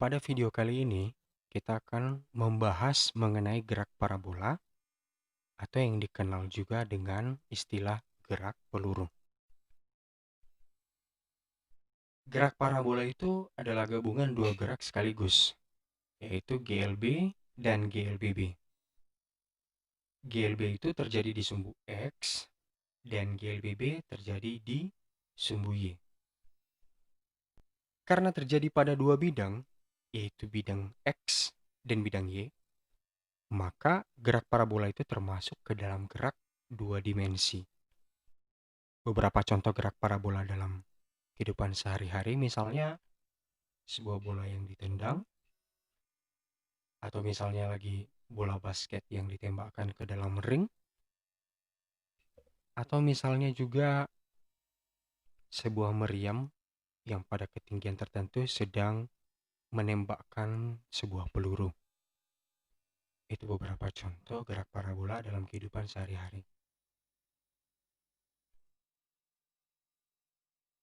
Pada video kali ini, kita akan membahas mengenai gerak parabola atau yang dikenal juga dengan istilah gerak peluru. Gerak parabola itu adalah gabungan dua gerak sekaligus, yaitu GLB dan GLBB. GLB itu terjadi di sumbu X dan GLBB terjadi di sumbu Y. Karena terjadi pada dua bidang, yaitu bidang X dan bidang Y, maka gerak parabola itu termasuk ke dalam gerak dua dimensi. Beberapa contoh gerak parabola dalam kehidupan sehari-hari, misalnya sebuah bola yang ditendang, atau misalnya lagi bola basket yang ditembakkan ke dalam ring, atau misalnya juga sebuah meriam yang pada ketinggian tertentu sedang menembakkan sebuah peluru. Itu beberapa contoh gerak parabola dalam kehidupan sehari-hari.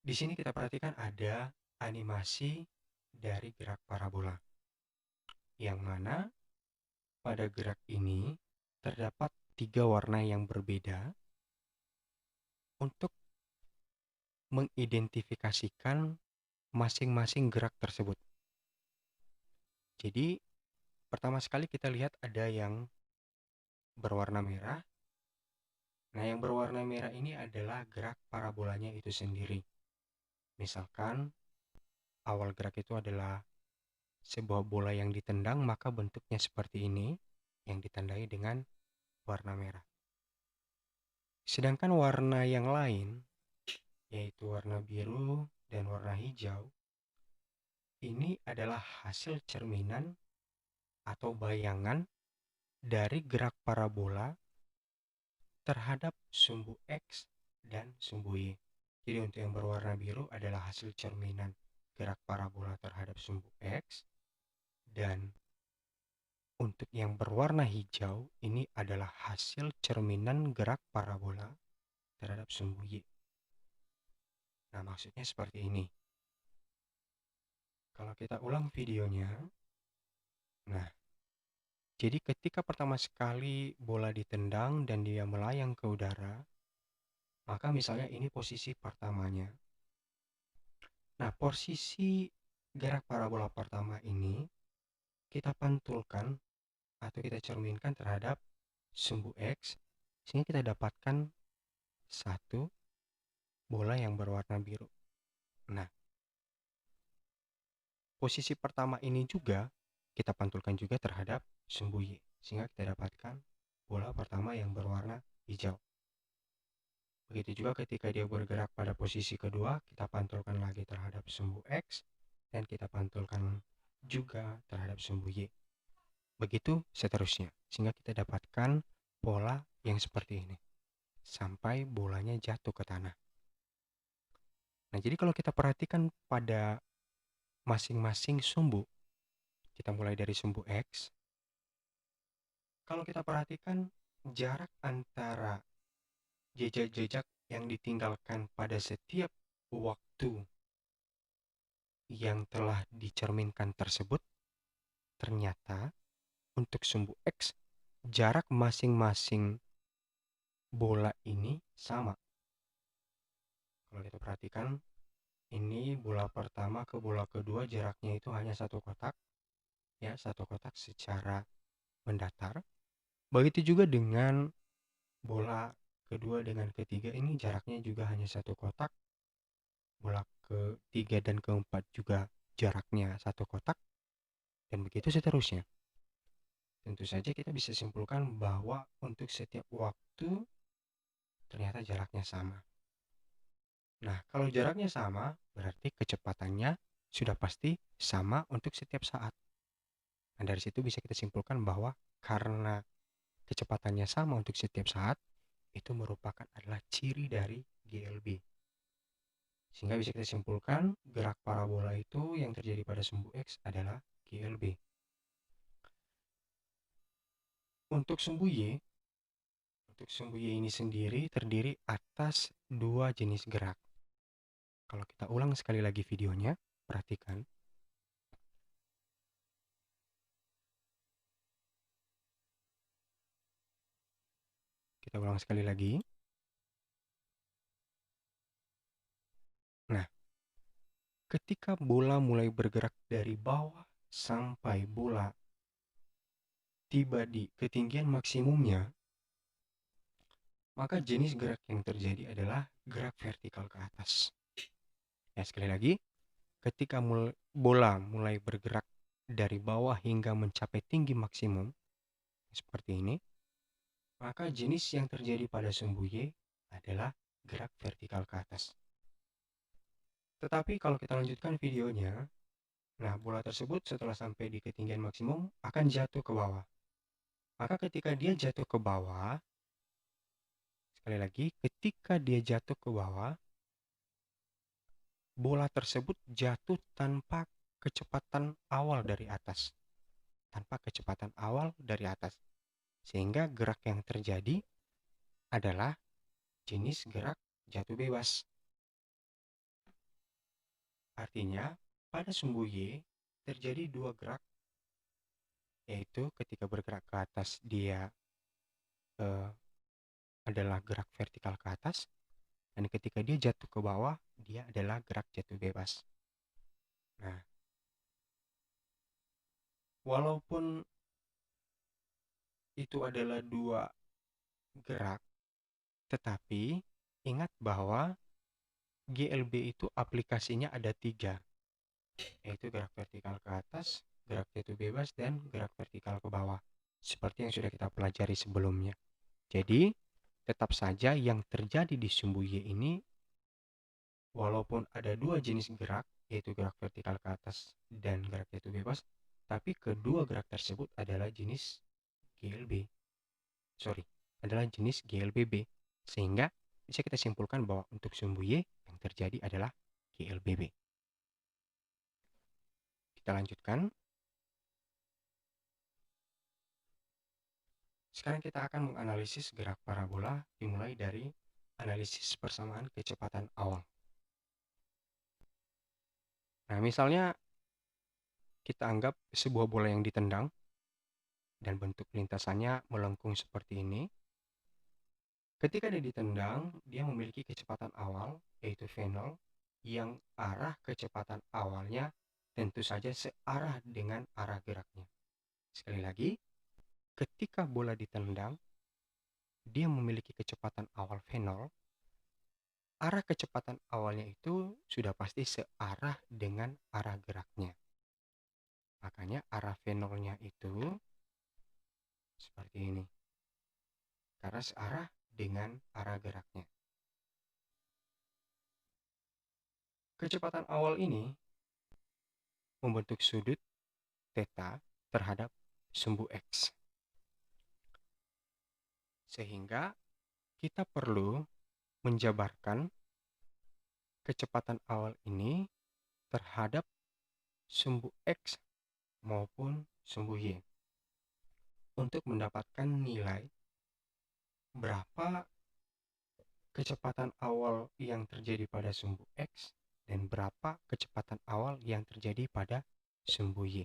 Di sini kita perhatikan ada animasi dari gerak parabola, yang mana pada gerak ini terdapat tiga warna yang berbeda untuk mengidentifikasikan masing-masing gerak tersebut. Jadi, pertama sekali kita lihat ada yang berwarna merah. Nah, yang berwarna merah ini adalah gerak parabolanya itu sendiri. Misalkan, awal gerak itu adalah sebuah bola yang ditendang, maka bentuknya seperti ini, yang ditandai dengan warna merah. Sedangkan warna yang lain, yaitu warna biru dan warna hijau, ini adalah hasil cerminan atau bayangan dari gerak parabola terhadap sumbu X dan sumbu Y. Jadi untuk yang berwarna biru adalah hasil cerminan gerak parabola terhadap sumbu X, dan untuk yang berwarna hijau ini adalah hasil cerminan gerak parabola terhadap sumbu Y. Nah, maksudnya seperti ini. Kalau kita ulang videonya, nah, jadi ketika pertama sekali bola ditendang dan dia melayang ke udara, maka misalnya ini posisi pertamanya. Nah, posisi gerak parabola pertama ini kita pantulkan atau kita cerminkan terhadap sumbu X, sehingga kita dapatkan satu bola yang berwarna biru. Nah, posisi pertama ini juga kita pantulkan juga terhadap sumbu Y, sehingga kita dapatkan bola pertama yang berwarna hijau. Begitu juga ketika dia bergerak pada posisi kedua, kita pantulkan lagi terhadap sumbu X, dan kita pantulkan juga terhadap sumbu Y. Begitu seterusnya, sehingga kita dapatkan pola yang seperti ini, sampai bolanya jatuh ke tanah. Nah, jadi kalau kita perhatikan pada masing-masing sumbu, kita mulai dari sumbu X, kalau kita perhatikan jarak antara jejak-jejak yang ditinggalkan pada setiap waktu yang telah dicerminkan tersebut, ternyata untuk sumbu X, jarak masing-masing bola ini sama. Kalau kita perhatikan, ini bola pertama ke bola kedua jaraknya itu hanya satu kotak, ya, satu kotak secara mendatar. Begitu juga dengan bola kedua dengan ketiga, ini jaraknya juga hanya satu kotak. Bola ketiga dan keempat juga jaraknya satu kotak, dan begitu seterusnya. Tentu saja kita bisa simpulkan bahwa untuk setiap waktu ternyata jaraknya sama. Nah, kalau jaraknya sama, berarti kecepatannya sudah pasti sama untuk setiap saat. Nah, dari situ bisa kita simpulkan bahwa karena kecepatannya sama untuk setiap saat, itu merupakan adalah ciri dari GLB. Sehingga bisa kita simpulkan gerak parabola itu yang terjadi pada sumbu X adalah GLB. Untuk sumbu Y, ini sendiri terdiri atas dua jenis gerak. Kalau kita ulang sekali lagi videonya, perhatikan. Kita ulang sekali lagi. Nah, ketika bola mulai bergerak dari bawah sampai bola tiba di ketinggian maksimumnya, maka jenis gerak yang terjadi adalah gerak vertikal ke atas. Ya, sekali lagi, ketika bola mulai bergerak dari bawah hingga mencapai tinggi maksimum, seperti ini, maka jenis yang terjadi pada sumbu Y adalah gerak vertikal ke atas. Tetapi kalau kita lanjutkan videonya, nah bola tersebut setelah sampai di ketinggian maksimum akan jatuh ke bawah. Maka ketika dia jatuh ke bawah, sekali lagi, ketika dia jatuh ke bawah, bola tersebut jatuh tanpa kecepatan awal dari atas. Tanpa kecepatan awal dari atas. Sehingga gerak yang terjadi adalah jenis gerak jatuh bebas. Artinya, pada sumbu Y terjadi dua gerak, yaitu ketika bergerak ke atas dia adalah gerak vertikal ke atas, dan ketika dia jatuh ke bawah, dia adalah gerak jatuh bebas. Nah, walaupun itu adalah dua gerak, tetapi ingat bahwa GLB itu aplikasinya ada tiga, yaitu gerak vertikal ke atas, gerak jatuh bebas, dan gerak vertikal ke bawah, seperti yang sudah kita pelajari sebelumnya. Jadi, tetap saja yang terjadi di sumbu Y ini, walaupun ada dua jenis gerak, yaitu gerak vertikal ke atas dan gerak jatuh bebas, tapi kedua gerak tersebut adalah jenis GLB. adalah jenis GLBB. Sehingga bisa kita simpulkan bahwa untuk sumbu Y yang terjadi adalah GLBB. Kita lanjutkan. Sekarang kita akan menganalisis gerak parabola dimulai dari analisis persamaan kecepatan awal. Nah, misalnya kita anggap sebuah bola yang ditendang dan bentuk lintasannya melengkung seperti ini. Ketika dia ditendang, dia memiliki kecepatan awal, yaitu V0, yang arah kecepatan awalnya tentu saja searah dengan arah geraknya. Sekali lagi, ketika bola ditendang, dia memiliki kecepatan awal V0, arah kecepatan awalnya itu sudah pasti searah dengan arah geraknya. Makanya arah V0-nya itu seperti ini. Karena searah dengan arah geraknya. Kecepatan awal ini membentuk sudut theta terhadap sumbu X. Sehingga kita perlu menjabarkan kecepatan awal ini terhadap sumbu X maupun sumbu Y untuk mendapatkan nilai berapa kecepatan awal yang terjadi pada sumbu X dan berapa kecepatan awal yang terjadi pada sumbu Y.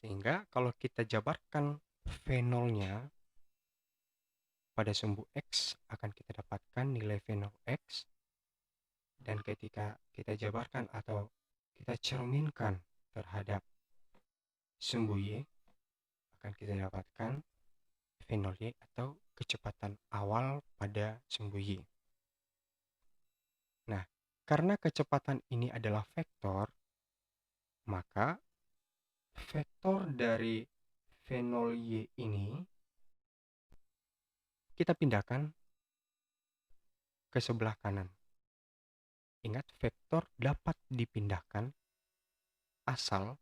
Sehingga kalau kita jabarkan V0-nya pada sumbu X, akan kita dapatkan nilai V0X. Dan ketika kita jabarkan atau kita cerminkan terhadap sumbu Y, akan kita dapatkan V0Y atau kecepatan awal pada sumbu Y. Nah, karena kecepatan ini adalah vektor, maka vektor dari V0Y ini kita pindahkan ke sebelah kanan. Ingat, vektor dapat dipindahkan asal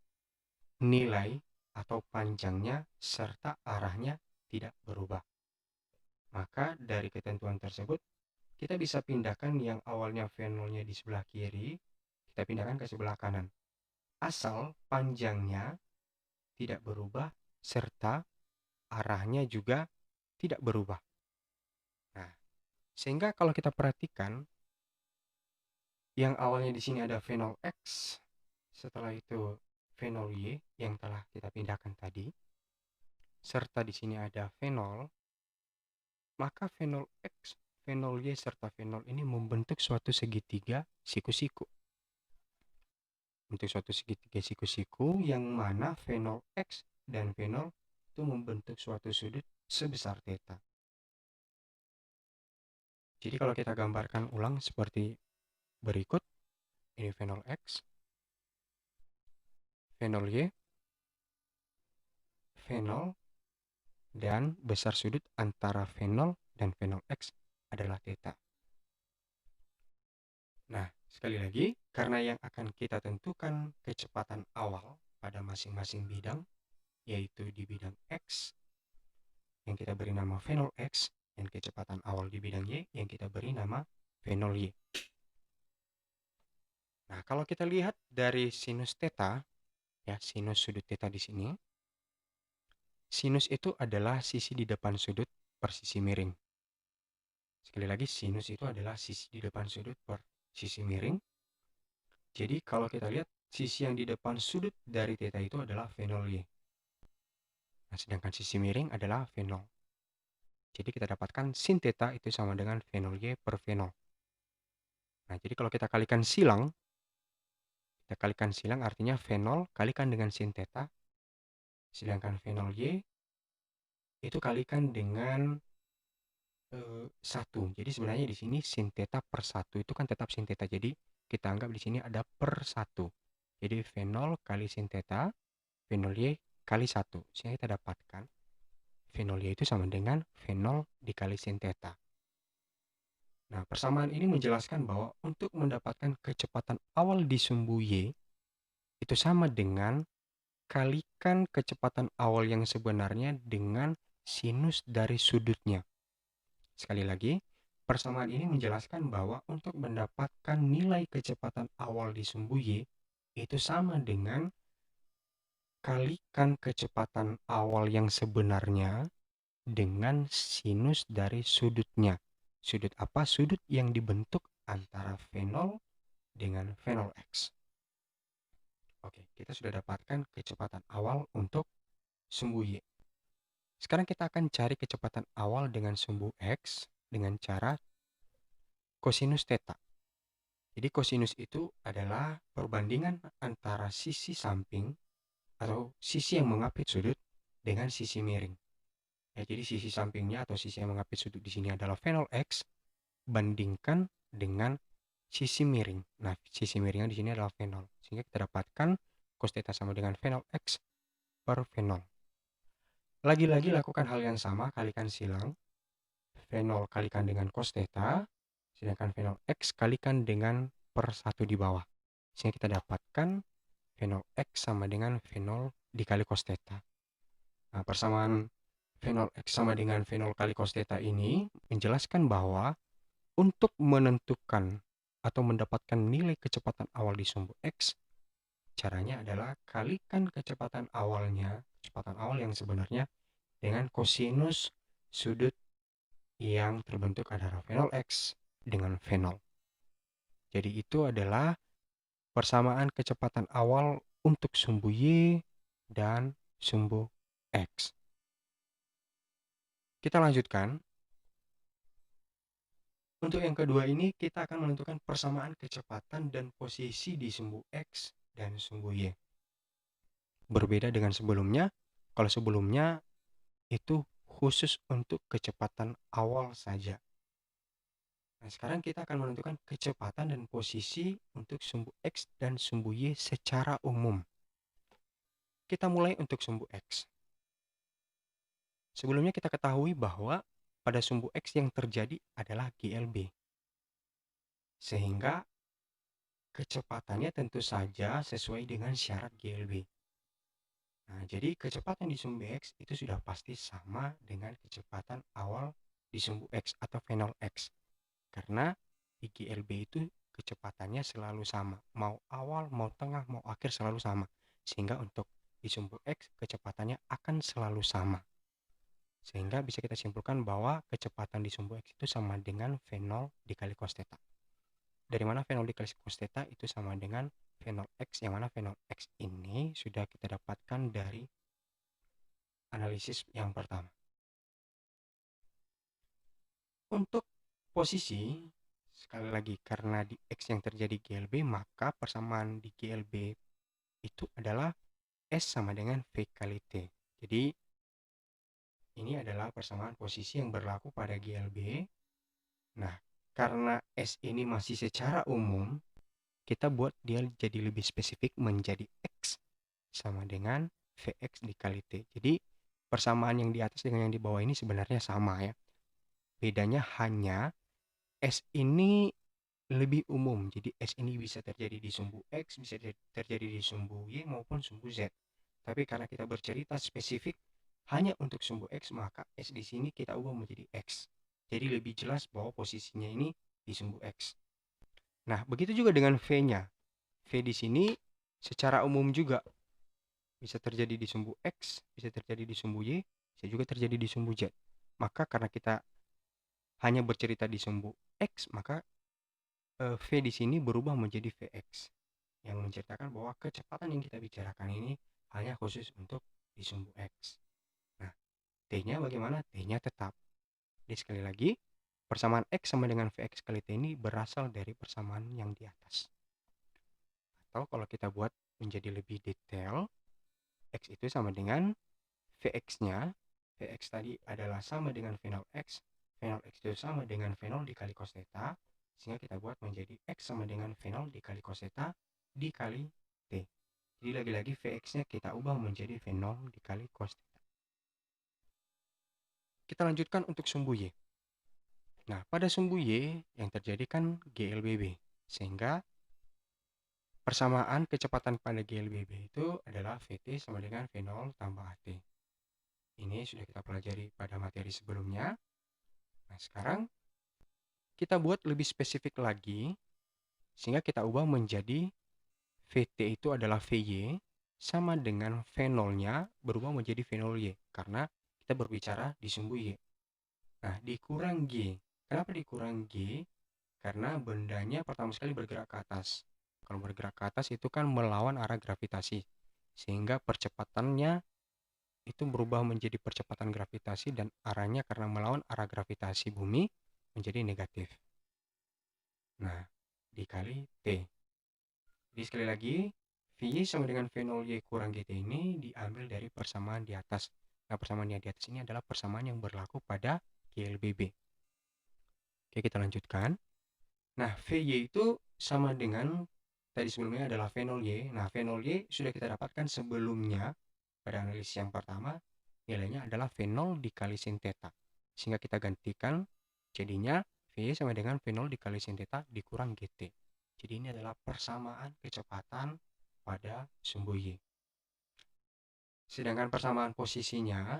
nilai atau panjangnya serta arahnya tidak berubah. Maka dari ketentuan tersebut, kita bisa pindahkan yang awalnya V0-nya di sebelah kiri, kita pindahkan ke sebelah kanan. Asal panjangnya tidak berubah serta arahnya juga tidak berubah. Nah, sehingga kalau kita perhatikan, yang awalnya di sini ada V0X, setelah itu V0Y yang telah kita pindahkan tadi, serta di sini ada fenol, maka fenol X, fenol Y, serta fenol ini membentuk suatu segitiga siku-siku. Untuk suatu segitiga siku-siku yang mana fenol X dan fenol itu membentuk suatu sudut sebesar θ. Jadi kalau kita gambarkan ulang seperti berikut, ini fenol X, fenol Y, fenol, dan besar sudut antara fenol dan fenol X adalah θ. Nah, sekali lagi, karena yang akan kita tentukan kecepatan awal pada masing-masing bidang, yaitu di bidang X, yang kita beri nama fenol X, dan kecepatan awal di bidang Y, yang kita beri nama fenol Y. Nah, kalau kita lihat dari sinus θ, ya, sinus sudut θ di sini, sinus itu adalah sisi di depan sudut per sisi miring. Sekali lagi, sinus itu adalah sisi di depan sudut per sisi miring. Jadi kalau kita lihat, sisi yang di depan sudut dari θ itu adalah fenol Y. Nah, sedangkan sisi miring adalah fenol. Jadi kita dapatkan sin θ itu sama dengan fenol Y per fenol. Nah, jadi kalau kita kalikan silang artinya fenol kalikan dengan sin θ, sedangkan fenol Y itu kalikan dengan 1. Jadi sebenarnya di sini sin θ per 1 itu kan tetap sin θ. Jadi kita anggap di sini ada per 1. Jadi fenol kali sin θ, fenol Y kali 1. Sehingga kita dapatkan fenol Y itu sama dengan fenol dikali sin θ. Nah, persamaan ini menjelaskan bahwa untuk mendapatkan kecepatan awal di sumbu Y itu sama dengan kalikan kecepatan awal yang sebenarnya dengan sinus dari sudutnya. Sekali lagi, persamaan ini menjelaskan bahwa untuk mendapatkan nilai kecepatan awal di sumbu Y itu sama dengan kalikan kecepatan awal yang sebenarnya dengan sinus dari sudutnya. Sudut apa? Sudut yang dibentuk antara fenol dengan fenol X. Oke, kita sudah dapatkan kecepatan awal untuk sumbu Y. Sekarang kita akan cari kecepatan awal dengan sumbu X dengan cara kosinus θ. Jadi kosinus itu adalah perbandingan antara sisi samping atau sisi yang mengapit sudut dengan sisi miring. Ya, jadi sisi sampingnya atau sisi yang mengapit sudut di sini adalah fenol X bandingkan dengan sisi miring. Nah, sisi miringnya di sini adalah fenol. Sehingga kita dapatkan cos θ sama dengan fenol X per fenol. Lagi-lagi lakukan hal yang sama, kalikan silang. Fenol kalikan dengan cos θ, sedangkan fenol X kalikan dengan per 1 di bawah. Sehingga kita dapatkan fenol X sama dengan fenol dikali cos θ. Nah, persamaan fenol X sama dengan fenol kali cos θ ini menjelaskan bahwa untuk menentukan atau mendapatkan nilai kecepatan awal di sumbu X, caranya adalah kalikan kecepatan awal yang sebenarnya dengan kosinus sudut yang terbentuk antara fenol X dengan fenol. Jadi itu adalah persamaan kecepatan awal untuk sumbu Y dan sumbu X. Kita lanjutkan. Untuk yang kedua ini kita akan menentukan persamaan kecepatan dan posisi di sumbu X dan sumbu Y. Berbeda dengan sebelumnya, kalau sebelumnya itu khusus untuk kecepatan awal saja. Nah, sekarang kita akan menentukan kecepatan dan posisi untuk sumbu X dan sumbu Y secara umum. Kita mulai untuk sumbu X. Sebelumnya kita ketahui bahwa pada sumbu X yang terjadi adalah GLB. Sehingga kecepatannya tentu saja sesuai dengan syarat GLB. Nah, jadi kecepatan di sumbu X itu sudah pasti sama dengan kecepatan awal di sumbu X atau fenol X. Karena di GLB itu kecepatannya selalu sama. Mau awal, mau tengah, mau akhir selalu sama. Sehingga untuk di sumbu X kecepatannya akan selalu sama. Sehingga bisa kita simpulkan bahwa kecepatan di sumbu X itu sama dengan fenol dikali cos θ. Dari mana fenol dikali cos θ itu sama dengan fenol X, yang mana fenol X ini sudah kita dapatkan dari analisis yang pertama. Untuk posisi, sekali lagi, karena di X yang terjadi GLB, maka persamaan di GLB itu adalah S sama dengan V kali T. Jadi, ini adalah persamaan posisi yang berlaku pada GLB. Nah, karena S ini masih secara umum, kita buat dia jadi lebih spesifik menjadi X sama dengan Vx dikali T. Jadi, persamaan yang di atas dengan yang di bawah ini sebenarnya sama ya. Bedanya hanya S ini lebih umum. Jadi S ini bisa terjadi di sumbu X, bisa terjadi di sumbu Y maupun sumbu Z. Tapi karena kita bercerita spesifik hanya untuk sumbu X, maka S di sini kita ubah menjadi X. Jadi lebih jelas bahwa posisinya ini di sumbu X. Nah, begitu juga dengan V-nya. V di sini secara umum juga bisa terjadi di sumbu X, bisa terjadi di sumbu Y, bisa juga terjadi di sumbu Z. Maka karena kita hanya bercerita di sumbu X, maka V di sini berubah menjadi Vx, yang menceritakan bahwa kecepatan yang kita bicarakan ini hanya khusus untuk di sumbu X. Nah, T-nya bagaimana? T-nya tetap. Jadi sekali lagi, persamaan X sama dengan Vx kali T ini berasal dari persamaan yang di atas. Atau kalau kita buat menjadi lebih detail, X itu sama dengan Vx-nya. Vx tadi adalah sama dengan V0 X. V0 X itu sama dengan V0 dikali cos theta. Sehingga kita buat menjadi X sama dengan V0 dikali cos theta dikali T. Jadi lagi-lagi Vx-nya kita ubah menjadi V0 dikali cos theta. Kita lanjutkan untuk sumbu Y. Nah, pada sumbu Y yang terjadi kan GLBB. Sehingga persamaan kecepatan pada GLBB itu adalah Vt sama dengan V0 tambah At. Ini sudah kita pelajari pada materi sebelumnya. Nah, sekarang kita buat lebih spesifik lagi, sehingga kita ubah menjadi Vt itu adalah Vy sama dengan V0-nya berubah menjadi V0Y, karena kita berbicara di sumbu Y. Nah, dikurang G. Kenapa dikurang G? Karena bendanya pertama sekali bergerak ke atas. Kalau bergerak ke atas itu kan melawan arah gravitasi, sehingga percepatannya itu berubah menjadi percepatan gravitasi dan arahnya karena melawan arah gravitasi bumi menjadi negatif. Nah, dikali T. Jadi sekali lagi, Vy sama dengan V0Y kurang GT ini diambil dari persamaan di atas. Nah, persamaan yang di atas ini adalah persamaan yang berlaku pada GLBB. Oke, kita lanjutkan. Nah, Vy itu sama dengan tadi sebelumnya adalah V0Y. Nah, V0Y sudah kita dapatkan sebelumnya pada analisis yang pertama, nilainya adalah V0 dikali sin theta. Sehingga kita gantikan jadinya Vy sama dengan V0 dikali sin theta dikurang GT. Jadi ini adalah persamaan kecepatan pada sumbu Y. Sedangkan persamaan posisinya,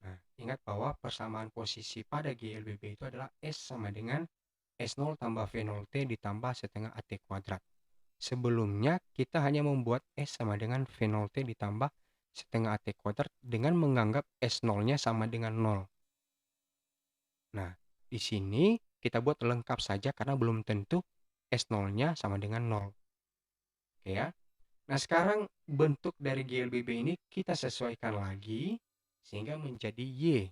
nah, ingat bahwa persamaan posisi pada GLBB itu adalah S sama dengan S0 tambah V0T ditambah setengah AT kuadrat. Sebelumnya kita hanya membuat S sama dengan V0T ditambah setengah AT kuadrat dengan menganggap S0-nya sama dengan 0. Nah, di sini kita buat lengkap saja karena belum tentu S0-nya sama dengan 0. Oke ya. Nah, sekarang bentuk dari GLBB ini kita sesuaikan lagi sehingga menjadi Y.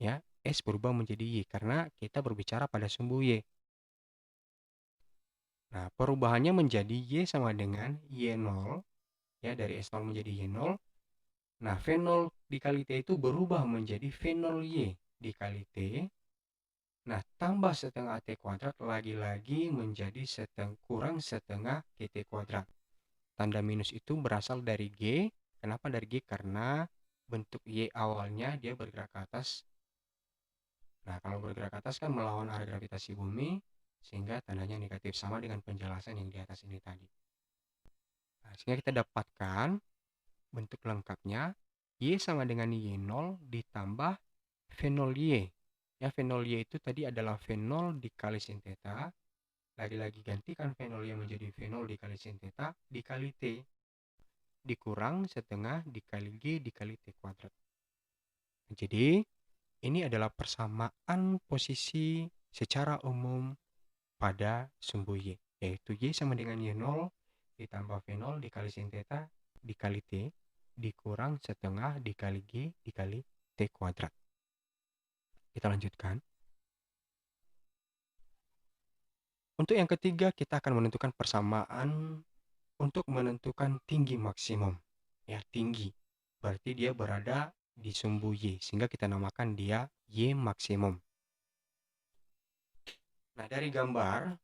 Ya, S berubah menjadi Y karena kita berbicara pada sumbu Y. Nah, perubahannya menjadi Y sama dengan Y0. Ya, dari S0 menjadi Y0. Nah, V0 dikali T itu berubah menjadi V0Y dikali T. Nah, tambah setengah AT kuadrat lagi-lagi menjadi kurang setengah GT kuadrat. Tanda minus itu berasal dari G. Kenapa dari G? Karena bentuk Y awalnya dia bergerak ke atas. Nah, kalau bergerak ke atas kan melawan arah gravitasi bumi, sehingga tandanya negatif, sama dengan penjelasan yang di atas ini tadi. Nah, sehingga kita dapatkan bentuk lengkapnya Y sama dengan Y0 ditambah V0Y. Ya, V0Y itu tadi adalah V0 dikali sin theta. Lagi-lagi gantikan V0Y menjadi V0 dikali sin theta dikali T. Dikurang setengah dikali G dikali T kuadrat. Jadi, ini adalah persamaan posisi secara umum pada sumbu Y. Yaitu Y sama dengan Y0 ditambah V0 dikali sin theta dikali T. dikurang setengah dikali G dikali T kuadrat. Kita lanjutkan. Untuk yang ketiga, kita akan menentukan persamaan untuk menentukan tinggi maksimum. Ya, tinggi. Berarti dia berada di sumbu Y, sehingga kita namakan dia Y maksimum. Nah, dari gambar,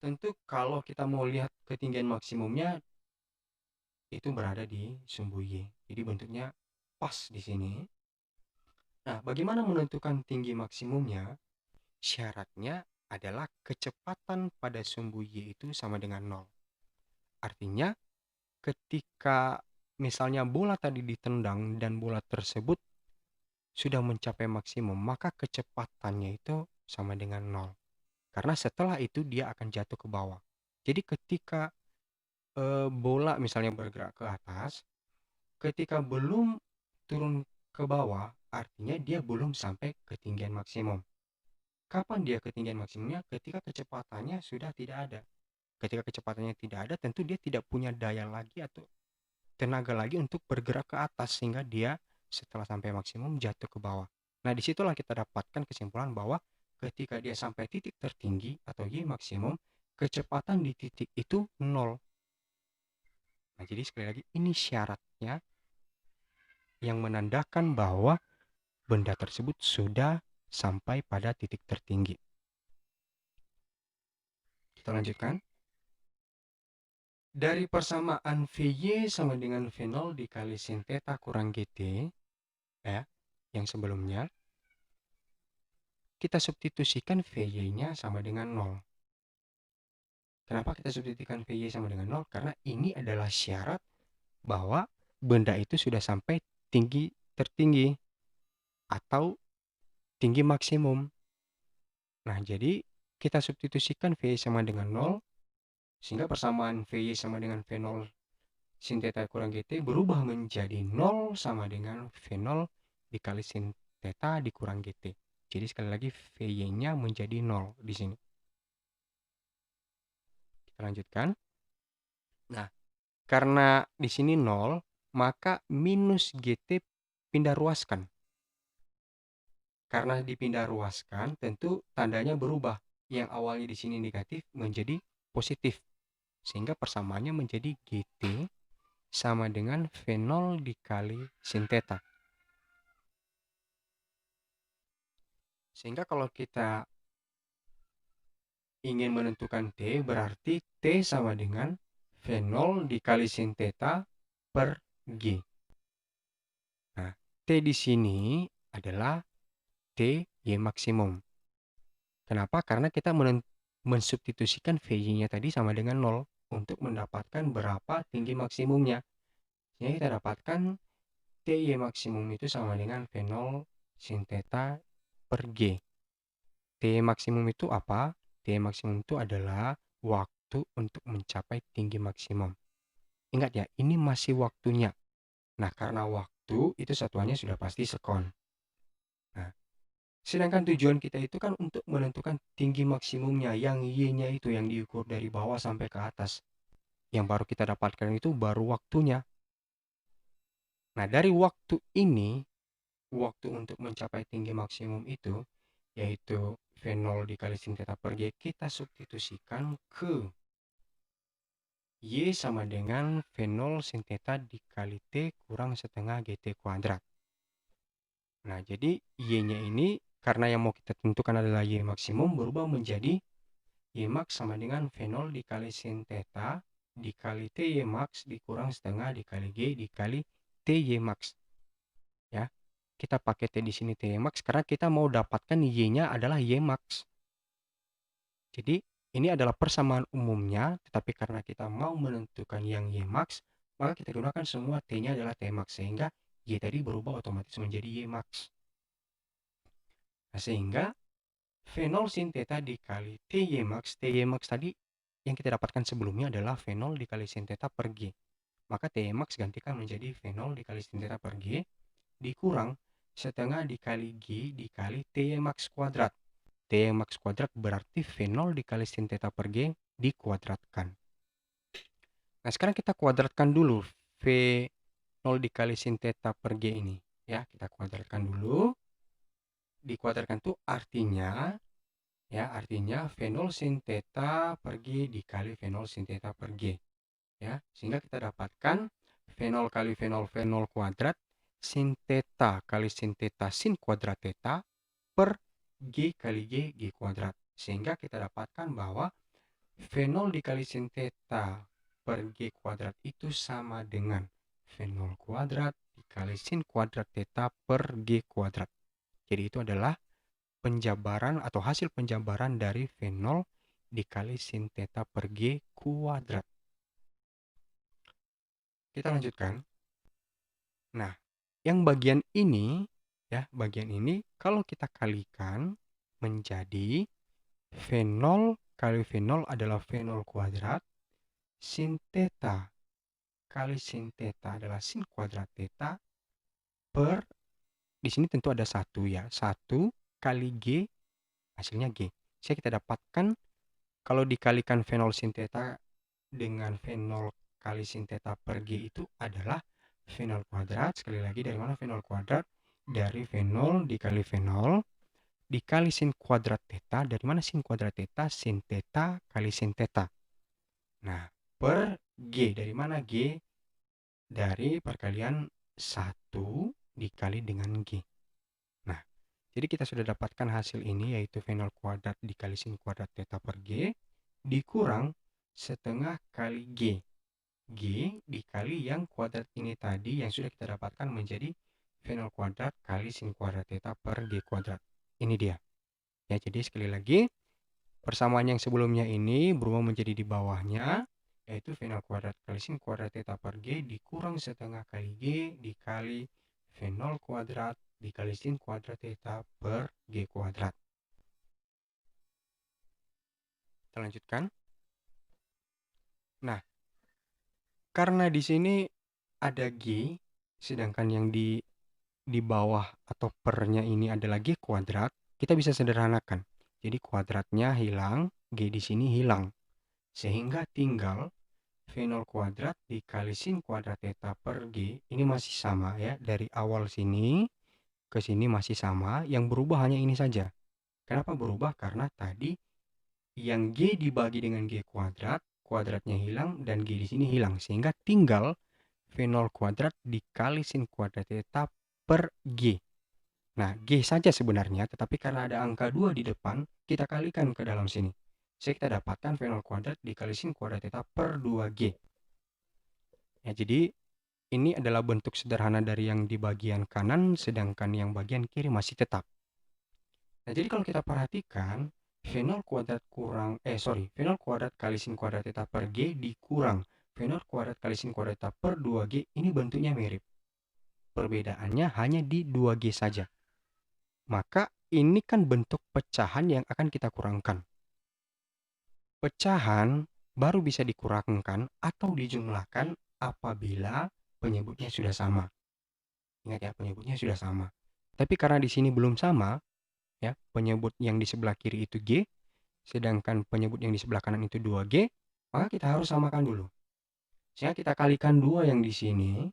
tentu kalau kita mau lihat ketinggian maksimumnya, itu berada di sumbu Y. Jadi bentuknya pas di sini. Nah, bagaimana menentukan tinggi maksimumnya? Syaratnya adalah kecepatan pada sumbu Y itu sama dengan 0. Artinya, ketika misalnya bola tadi ditendang dan bola tersebut sudah mencapai maksimum, maka kecepatannya itu sama dengan 0. Karena setelah itu dia akan jatuh ke bawah. Jadi ketika bola misalnya bergerak ke atas, ketika belum turun ke bawah, artinya dia belum sampai ketinggian maksimum. Kapan dia ketinggian maksimumnya? Ketika kecepatannya sudah tidak ada. Ketika kecepatannya tidak ada, tentu dia tidak punya daya lagi atau tenaga lagi untuk bergerak ke atas, sehingga dia setelah sampai maksimum jatuh ke bawah. Nah, disitulah kita dapatkan kesimpulan bahwa ketika dia sampai titik tertinggi atau Y maksimum, kecepatan di titik itu 0. Nah, jadi sekali lagi ini syaratnya yang menandakan bahwa benda tersebut sudah sampai pada titik tertinggi. Kita lanjutkan. Dari persamaan VY sama dengan V0 dikali sin theta kurang GT, ya, yang sebelumnya, kita substitusikan VY-nya sama dengan 0. Kenapa kita substitusikan VY sama dengan 0? Karena ini adalah syarat bahwa benda itu sudah sampai tinggi tertinggi atau tinggi maksimum. Nah, jadi kita substitusikan VY sama dengan 0, sehingga persamaan VY sama dengan V0 sin theta kurang GT berubah menjadi 0 sama dengan V0 dikali sin theta dikurang GT. Jadi sekali lagi VY-nya menjadi 0 di sini. Kita lanjutkan. Nah, karena di sini 0, maka minus GT pindah ruaskan. Karena dipindah ruaskan, tentu tandanya berubah. Yang awalnya di sini negatif menjadi positif. Sehingga persamaannya menjadi GT sama dengan V0 dikali sin theta. Sehingga kalau kita ingin menentukan T, berarti T sama dengan V0 dikali sin theta per G. Nah, T di sini adalah T Y maksimum. Kenapa? Karena kita mensubstitusikan VY-nya tadi sama dengan 0 untuk mendapatkan berapa tinggi maksimumnya. Jadi kita dapatkan TY maksimum itu sama dengan V0 sin theta per G. TY maksimum itu apa? TY maksimum itu adalah waktu untuk mencapai tinggi maksimum. Ingat ya, ini masih waktunya. Nah, karena waktu itu satuannya sudah pasti sekon. Nah, sedangkan tujuan kita itu kan untuk menentukan tinggi maksimumnya, yang Y-nya itu yang diukur dari bawah sampai ke atas. Yang baru kita dapatkan itu baru waktunya. Nah, dari waktu ini, waktu untuk mencapai tinggi maksimum itu, yaitu V0 dikali sin theta per G, kita substitusikan ke Y sama dengan V0 sin theta dikali T kurang setengah GT kuadrat. Nah, jadi Y-nya ini, karena yang mau kita tentukan adalah Y maksimum, berubah menjadi Y max sama dengan V0 dikali sin theta dikali T Y max dikurang setengah dikali G dikali T Y max. Ya, kita pakai T di sini T Y max karena kita mau dapatkan Y-nya adalah Y max. Jadi ini adalah persamaan umumnya, tetapi karena kita mau menentukan yang Y max, maka kita gunakan semua T-nya adalah T max, sehingga Y tadi berubah otomatis menjadi Y max. Nah, sehingga V0 sin theta dikali TY max tadi yang kita dapatkan sebelumnya adalah V0 dikali sin theta per G. Maka TY max gantikan menjadi V0 dikali sin theta per G dikurang setengah dikali G dikali TY max kuadrat. TY max kuadrat berarti V0 dikali sin theta per G dikuadratkan. Nah, sekarang kita kuadratkan dulu V0 0 dikali sin theta per G ini. Ya, kita kuadratkan dulu. Dikuadratkan itu artinya V0 sin theta per G dikali V0 sin theta per G. Ya, sehingga kita dapatkan V0 kali V0 kuadrat sin theta kali sin theta sin kuadrat theta per G kali G kuadrat. Sehingga kita dapatkan bahwa V0 dikali sin theta per G kuadrat itu sama dengan V0 kuadrat dikali sin kuadrat theta per G kuadrat. Jadi itu adalah penjabaran atau hasil penjabaran dari V0 dikali sin theta per G kuadrat. Kita lanjutkan. Nah, yang bagian ini, kalau kita kalikan menjadi V0 kali V0 adalah V0 kuadrat, sin theta kali sin theta adalah sin kuadrat theta per, di sini tentu ada 1 ya, 1 kali G, hasilnya G. Jadi kita dapatkan kalau dikalikan V0 sin theta dengan V0 kali sin theta per G itu adalah V0 kuadrat, sekali lagi dari mana V0 kuadrat? Dari V0 dikali V0 dikali sin kuadrat theta, dari mana sin kuadrat theta? Sin theta kali sin theta. Nah, per G, dari mana G? Dari perkalian 1 dikali dengan G. Nah, jadi kita sudah dapatkan hasil ini, yaitu V0 kuadrat dikali sin kuadrat theta per G dikurang setengah kali G. G dikali yang kuadrat ini tadi yang sudah kita dapatkan menjadi V0 kuadrat kali sin kuadrat theta per G kuadrat. Ini dia. Ya, jadi sekali lagi, persamaan yang sebelumnya ini berubah menjadi di bawahnya, yaitu V0 kuadrat kali sin kuadrat theta per G dikurang setengah kali G dikali V0 kuadrat dikali sin kuadrat theta per G kuadrat. Kita lanjutkan. Nah, karena di sini ada G, sedangkan yang di bawah atau pernya ini adalah G kuadrat, kita bisa sederhanakan. Jadi kuadratnya hilang, G di sini hilang. Sehingga tinggal V0 kuadrat dikali sin kuadrat theta per G, ini masih sama ya, dari awal sini ke sini masih sama, yang berubah hanya ini saja. Kenapa berubah? Karena tadi yang G dibagi dengan G kuadrat, kuadratnya hilang dan G di sini hilang, sehingga tinggal V0 kuadrat dikali sin kuadrat theta per G. Nah, G saja sebenarnya, tetapi karena ada angka 2 di depan, kita kalikan ke dalam sini. Jadi kita dapatkan V0 kuadrat dikali sin kuadrat theta per 2G. Ya, jadi ini adalah bentuk sederhana dari yang di bagian kanan, sedangkan yang bagian kiri masih tetap. Nah, jadi kalau kita perhatikan, V0 kuadrat V0 kuadrat kali sin kuadrat theta per G dikurang V0 kuadrat kali sin kuadrat theta per 2G, ini bentuknya mirip. Perbedaannya hanya di 2G saja. Maka ini kan bentuk pecahan yang akan kita kurangkan. Pecahan baru bisa dikurangkan atau dijumlahkan apabila penyebutnya sudah sama. Ingat ya, penyebutnya sudah sama. Tapi karena di sini belum sama, ya, penyebut yang di sebelah kiri itu G, sedangkan penyebut yang di sebelah kanan itu 2G, maka kita harus samakan dulu. Sehingga kita kalikan 2 yang di sini,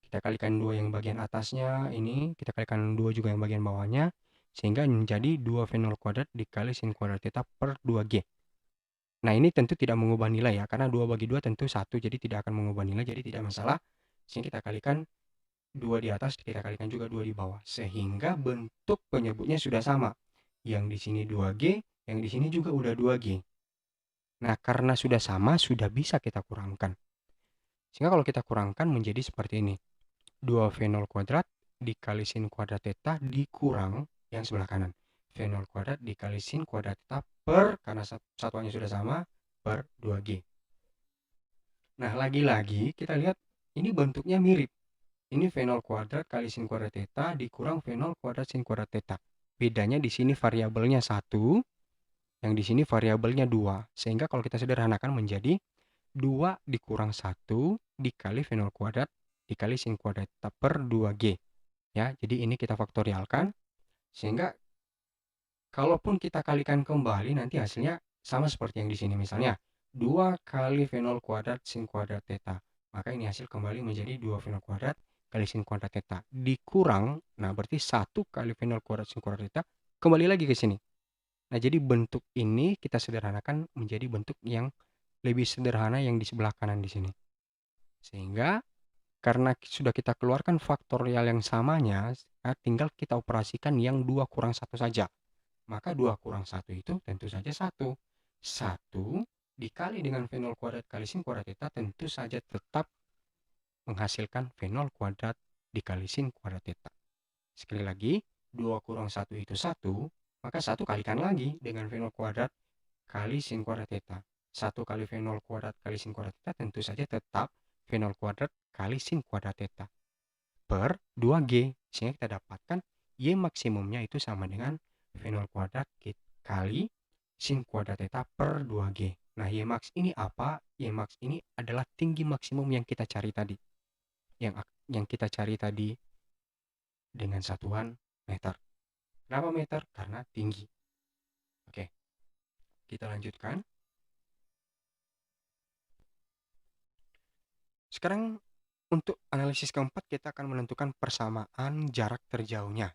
kita kalikan 2 yang bagian atasnya ini, kita kalikan 2 juga yang bagian bawahnya, sehingga menjadi 2 V0 kuadrat dikali sin kuadrat theta per 2G. Nah, ini tentu tidak mengubah nilai ya, karena 2 bagi 2 tentu 1, jadi tidak akan mengubah nilai, jadi tidak masalah. Sehingga kita kalikan 2 di atas, kita kalikan juga 2 di bawah, sehingga bentuk penyebutnya sudah sama. Yang di sini 2G, yang di sini juga udah 2G. Nah, karena sudah sama, sudah bisa kita kurangkan. Sehingga kalau kita kurangkan menjadi seperti ini. 2 V0 kuadrat dikali sin kuadrat theta dikurang yang sebelah kanan. V0 kuadrat dikali sin kuadrat theta per, karena satuannya sudah sama, per 2G. Nah, lagi-lagi kita lihat ini bentuknya mirip. Ini V0 kuadrat kali sin kuadrat theta dikurang V0 kuadrat sin kuadrat theta. Bedanya di sini variabelnya 1, yang di sini variabelnya 2. Sehingga kalau kita sederhanakan menjadi 2 dikurang 1 dikali V0 kuadrat dikali sin kuadrat theta per 2G. Ya, jadi ini kita faktorialkan. Sehingga kalaupun kita kalikan kembali nanti hasilnya sama seperti yang di sini. Misalnya 2 kali V0 kuadrat sin kuadrat theta. Maka ini hasil kembali menjadi 2 V0 kuadrat kali sin kuadrat theta dikurang, nah berarti 1 kali V0 kuadrat sin kuadrat theta kembali lagi ke sini. Nah, jadi bentuk ini kita sederhanakan menjadi bentuk yang lebih sederhana yang di sebelah kanan di sini. Sehingga karena sudah kita keluarkan faktorial yang samanya, tinggal kita operasikan yang 2 kurang 1 saja. Maka 2 kurang 1 itu tentu saja 1. 1 dikali dengan V0 kuadrat kali sin kuadrat theta tentu saja tetap menghasilkan V0 kuadrat dikali sin kuadrat theta. Sekali lagi, 2 kurang 1 itu 1, maka 1 kalikan lagi dengan V0 kuadrat kali sin kuadrat theta. 1 kali V0 kuadrat kali sin kuadrat theta tentu saja tetap V0 kuadrat kali sin kuadrat theta per 2G. Sehingga kita dapatkan Y maksimumnya itu sama dengan V0 kuadrat kali sin kuadrat theta per 2G. Nah, Y max ini apa? Y max ini adalah tinggi maksimum yang kita cari tadi. Yang kita cari tadi dengan satuan meter. Kenapa meter? Karena tinggi. Oke, kita lanjutkan. Sekarang untuk analisis keempat kita akan menentukan persamaan jarak terjauhnya.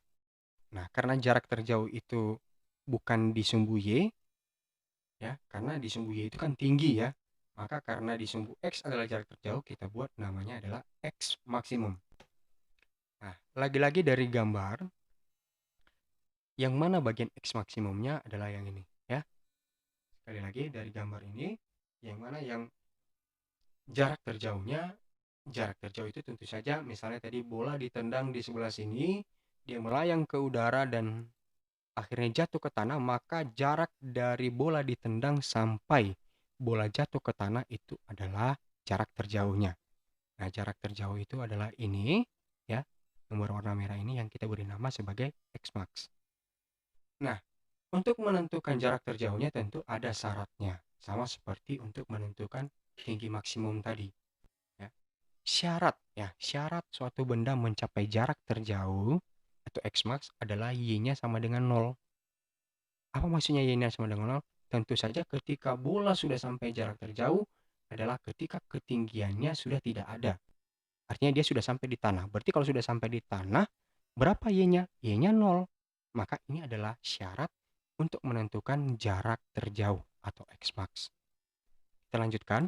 Nah, karena jarak terjauh itu bukan di sumbu Y, ya, karena di sumbu Y itu kan tinggi ya. Maka karena di sumbu X adalah jarak terjauh, kita buat namanya adalah X maksimum. Nah, lagi-lagi dari gambar, yang mana bagian X maksimumnya adalah yang ini, ya. Sekali lagi dari gambar ini, yang mana yang jarak terjauhnya, jarak terjauh itu tentu saja misalnya tadi bola ditendang di sebelah sini, dia melayang ke udara dan akhirnya jatuh ke tanah, maka jarak dari bola ditendang sampai bola jatuh ke tanah itu adalah jarak terjauhnya. Nah, jarak terjauh itu adalah ini, ya, yang berwarna merah ini yang kita beri nama sebagai X max. Nah, untuk menentukan jarak terjauhnya tentu ada syaratnya, sama seperti untuk menentukan tinggi maksimum tadi. Ya. Syarat suatu benda mencapai jarak terjauh atau X max adalah Y-nya sama dengan 0. Apa maksudnya Y-nya sama dengan 0? Tentu saja ketika bola sudah sampai jarak terjauh adalah ketika ketinggiannya sudah tidak ada. Artinya dia sudah sampai di tanah. Berarti kalau sudah sampai di tanah, berapa Y-nya? Y-nya 0. Maka ini adalah syarat untuk menentukan jarak terjauh atau X max. Kita lanjutkan.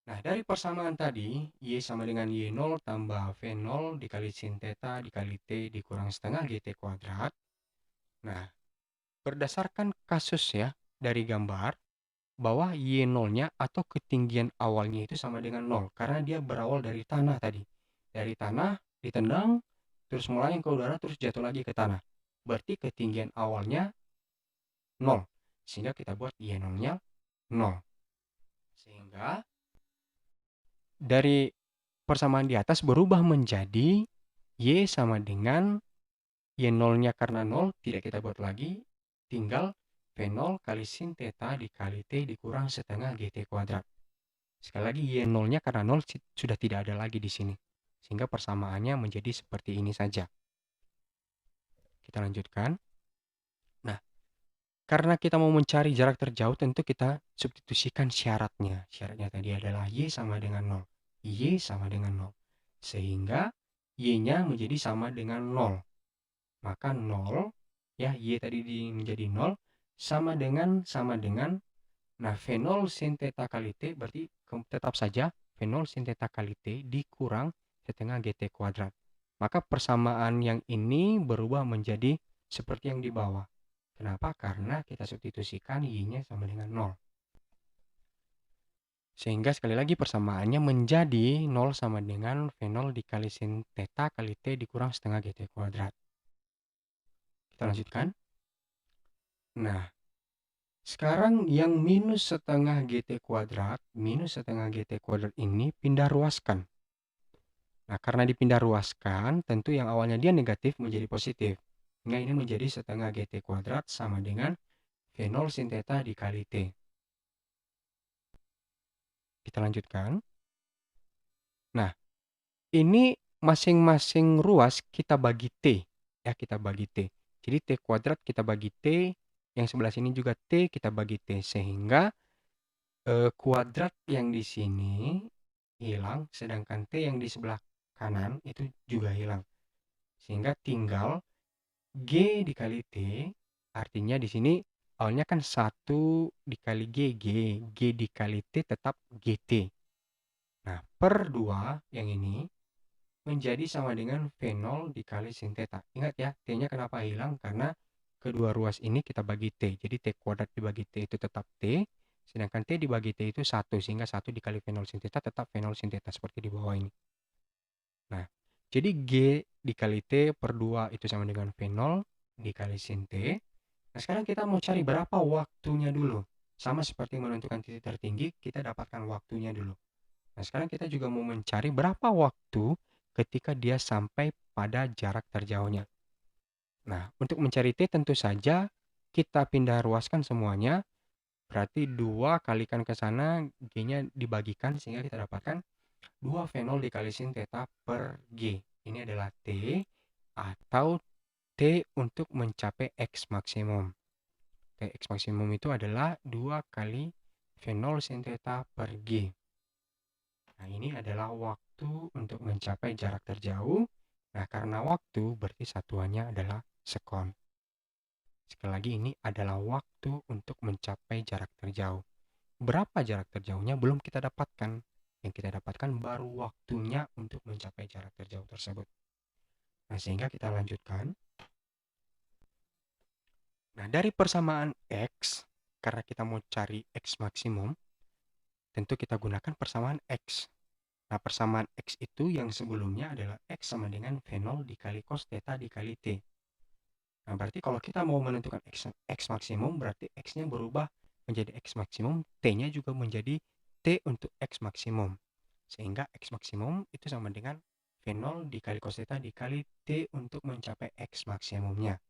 Nah, dari persamaan tadi, Y sama dengan Y0 tambah V0 dikali sin theta dikali T dikurang setengah GT kuadrat. Nah, berdasarkan kasus ya dari gambar, bahwa Y0-nya atau ketinggian awalnya itu sama dengan 0. Karena dia berawal dari tanah tadi. Dari tanah, ditendang, terus melayang ke udara, terus jatuh lagi ke tanah. Berarti ketinggian awalnya 0. Sehingga kita buat Y0-nya 0. Sehingga dari persamaan di atas berubah menjadi Y sama dengan Y0-nya karena 0 tidak kita buat lagi, tinggal V0 kali sin theta dikali T dikurang setengah GT kuadrat. Sekali lagi Y0-nya karena 0 sudah tidak ada lagi di sini. Sehingga persamaannya menjadi seperti ini saja. Kita lanjutkan. Nah, karena kita mau mencari jarak terjauh tentu kita substitusikan syaratnya. Syaratnya tadi adalah Y sama dengan 0. Y sama dengan 0. Sehingga Y-nya menjadi sama dengan 0. Maka 0, ya, Y tadi menjadi 0, sama dengan, nah V0 sin theta kali T, berarti tetap saja V0 sin theta kali T dikurang setengah GT kuadrat. Maka persamaan yang ini berubah menjadi seperti yang di bawah. Kenapa? Karena kita substitusikan Y-nya sama dengan 0. Sehingga sekali lagi persamaannya menjadi 0 sama dengan V0 dikali sin theta kali T dikurang setengah GT kuadrat. Kita lanjutkan. Nah, sekarang yang minus setengah GT kuadrat ini pindah ruaskan. Nah, karena dipindah ruaskan, tentu yang awalnya dia negatif menjadi positif. Sehingga ini menjadi setengah GT kuadrat sama dengan V0 sin theta dikali T. Kita lanjutkan. Nah, ini masing-masing ruas kita bagi T. Ya, kita bagi T. Jadi T kuadrat kita bagi T, yang sebelah sini juga T kita bagi T. Sehingga kuadrat yang di sini hilang, sedangkan T yang di sebelah kanan itu juga hilang. Sehingga tinggal G dikali T, artinya di sini awalnya kan 1 dikali G dikali T tetap GT. Nah, per 2 yang ini menjadi sama dengan V0 dikali sin theta. Ingat ya, T-nya kenapa hilang? Karena kedua ruas ini kita bagi T. Jadi T kuadrat dibagi T itu tetap T, sedangkan T dibagi T itu 1, sehingga 1 dikali V0 sin theta tetap V0 sin theta, seperti di bawah ini. Nah, jadi G dikali T per 2 itu sama dengan V0 dikali sin T. Nah, sekarang kita mau cari berapa waktunya dulu. Sama seperti menentukan titik tertinggi, kita dapatkan waktunya dulu. Nah, sekarang kita juga mau mencari berapa waktu ketika dia sampai pada jarak terjauhnya. Nah, untuk mencari T tentu saja kita pindah ruaskan semuanya. Berarti 2 kalikan ke sana, G-nya dibagikan sehingga kita dapatkan 2 V0 dikali sin theta per G. Ini adalah T atau T untuk mencapai X maksimum. T X maksimum itu adalah 2 kali V0 sin theta per G. Nah, ini adalah waktu untuk mencapai jarak terjauh. Nah, karena waktu berarti satuannya adalah sekon. Sekali lagi, ini adalah waktu untuk mencapai jarak terjauh. Berapa jarak terjauhnya belum kita dapatkan. Yang kita dapatkan baru waktunya untuk mencapai jarak terjauh tersebut. Nah, sehingga kita lanjutkan. Nah, dari persamaan X, karena kita mau cari X maksimum, tentu kita gunakan persamaan X. Nah, persamaan X itu yang sebelumnya adalah X sama dengan V0 dikali cos theta dikali T. Nah, berarti kalau kita mau menentukan X maksimum, berarti X-nya berubah menjadi X maksimum, T-nya juga menjadi T untuk X maksimum. Sehingga X maksimum itu sama dengan V0 dikali cos theta dikali T untuk mencapai X maksimumnya.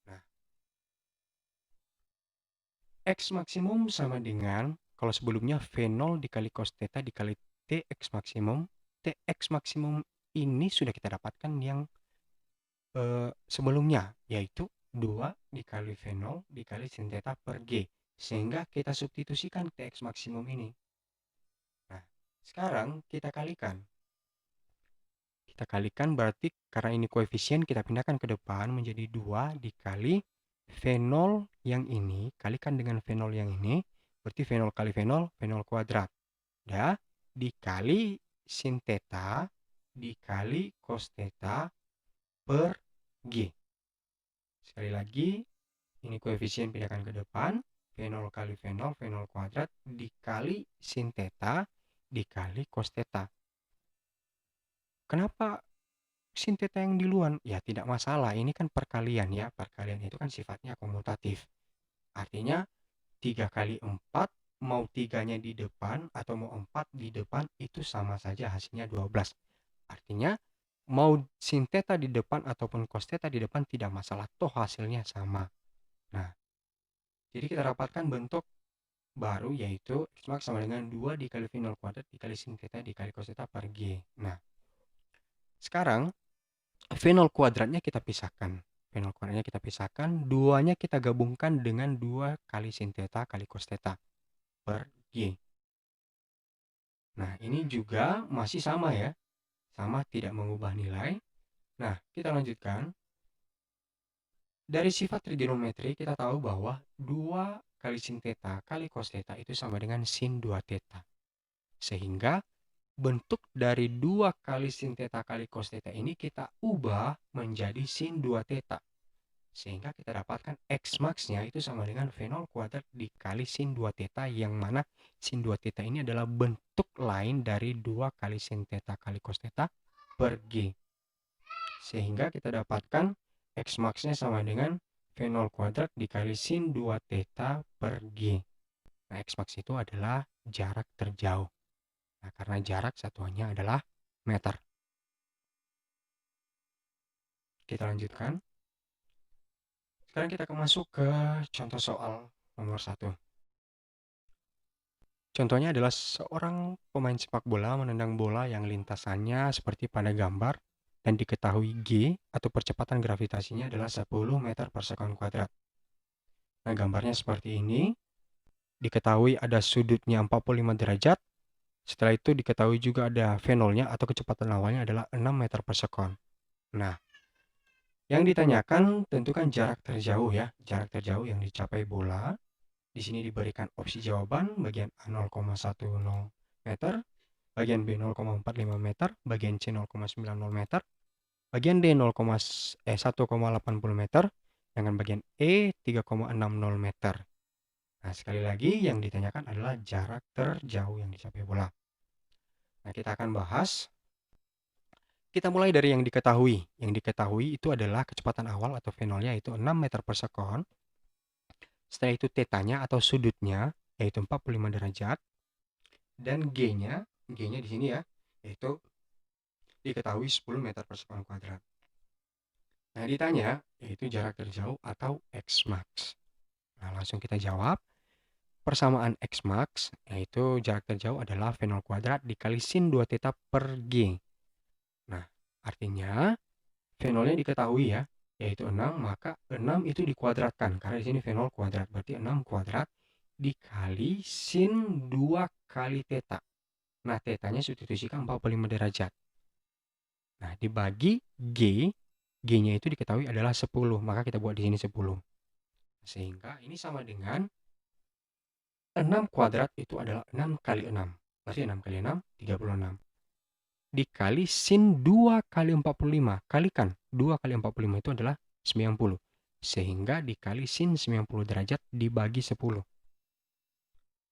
Nah, X maksimum sama dengan, kalau sebelumnya V0 dikali cos theta dikali T X maksimum, T X maksimum ini sudah kita dapatkan yang sebelumnya, yaitu 2 dikali V0 dikali sin theta per G. Sehingga kita substitusikan TX maksimum ini. Nah, sekarang kita kalikan. Kita kalikan berarti karena ini koefisien, kita pindahkan ke depan menjadi 2 dikali V0 yang ini, kalikan dengan V0 yang ini, berarti V0 kali V0, V0 kuadrat. Ya, dikali sin theta dikali cos theta per G. Sekali lagi, ini koefisien pindahkan ke depan, V0 kali V0, V0 kuadrat, dikali sin theta, dikali cos theta. Kenapa sin theta yang di luar? Ya tidak masalah, ini kan perkalian ya. Perkalian itu kan sifatnya komutatif. Artinya 3 kali 4, mau 3-nya di depan atau mau 4 di depan, itu sama saja hasilnya 12. Artinya mau sin theta di depan ataupun cos theta di depan tidak masalah, toh hasilnya sama. Nah, jadi kita dapatkan bentuk baru yaitu X max sama dengan 2 dikali V0 kuadrat dikali sin theta dikali cos theta per G. Nah, sekarang V0 kuadratnya kita pisahkan. V0 kuadratnya kita pisahkan, 2-nya kita gabungkan dengan 2 kali sin theta kali cos theta per G. Nah, ini juga masih sama ya. Sama, tidak mengubah nilai. Nah, kita lanjutkan. Dari sifat trigonometri kita tahu bahwa 2 kali sin theta kali cos theta itu sama dengan sin 2 theta. Sehingga bentuk dari 2 kali sin theta kali cos theta ini kita ubah menjadi sin 2 theta. Sehingga kita dapatkan X max-nya itu sama dengan V0 kuadrat dikali sin 2 theta, yang mana sin 2 theta ini adalah bentuk lain dari 2 kali sin theta kali cos theta per G. Sehingga kita dapatkan X max-nya sama dengan V0 kuadrat dikali sin 2 theta per G. Nah, X max itu adalah jarak terjauh. Nah, karena jarak satuannya adalah meter. Kita lanjutkan. Sekarang kita akan masuk ke contoh soal nomor 1. Contohnya adalah seorang pemain sepak bola menendang bola yang lintasannya seperti pada gambar dan diketahui G atau percepatan gravitasinya adalah 10 meter per sekon kuadrat. Nah, gambarnya seperti ini. Diketahui ada sudutnya 45 derajat Setelah itu diketahui juga ada V0-nya atau kecepatan awalnya adalah 6 meter per sekon. Nah, yang ditanyakan tentukan jarak terjauh ya, jarak terjauh yang dicapai bola. Di sini diberikan opsi jawaban bagian A 0,10 meter, bagian B 0,45 meter, bagian C 0,90 meter, bagian D 1,80 meter, dengan bagian E 3,60 meter. Nah, sekali lagi yang ditanyakan adalah jarak terjauh yang dicapai bola. Nah, kita akan bahas. Kita mulai dari yang diketahui. Yang diketahui itu adalah kecepatan awal atau V0-nya yaitu 6 meter per sekon. Setelah itu θ-nya atau sudutnya yaitu 45 derajat. Dan G-nya di sini ya, yaitu diketahui 10 meter per sekon kuadrat. Nah, ditanya yaitu jarak terjauh atau X-max. Nah, langsung kita jawab. Persamaan X-max yaitu jarak terjauh adalah V0 kuadrat dikali sin 2θ per G. Nah, artinya V0-nya diketahui ya, yaitu 6, maka 6 itu dikuadratkan. Karena di sini V0 kuadrat, berarti 6 kuadrat dikali sin 2 kali θ. Nah, θ-nya substitusikan 45 derajat. Nah, dibagi G, G-nya itu diketahui adalah 10, maka kita buat di sini 10. Sehingga ini sama dengan 6 kuadrat itu adalah 6 kali 6. Berarti 6 kali 6, 36. Dikali sin 2 kali 45. Kalikan 2 kali 45 itu adalah 90. Sehingga dikali sin 90 derajat dibagi 10.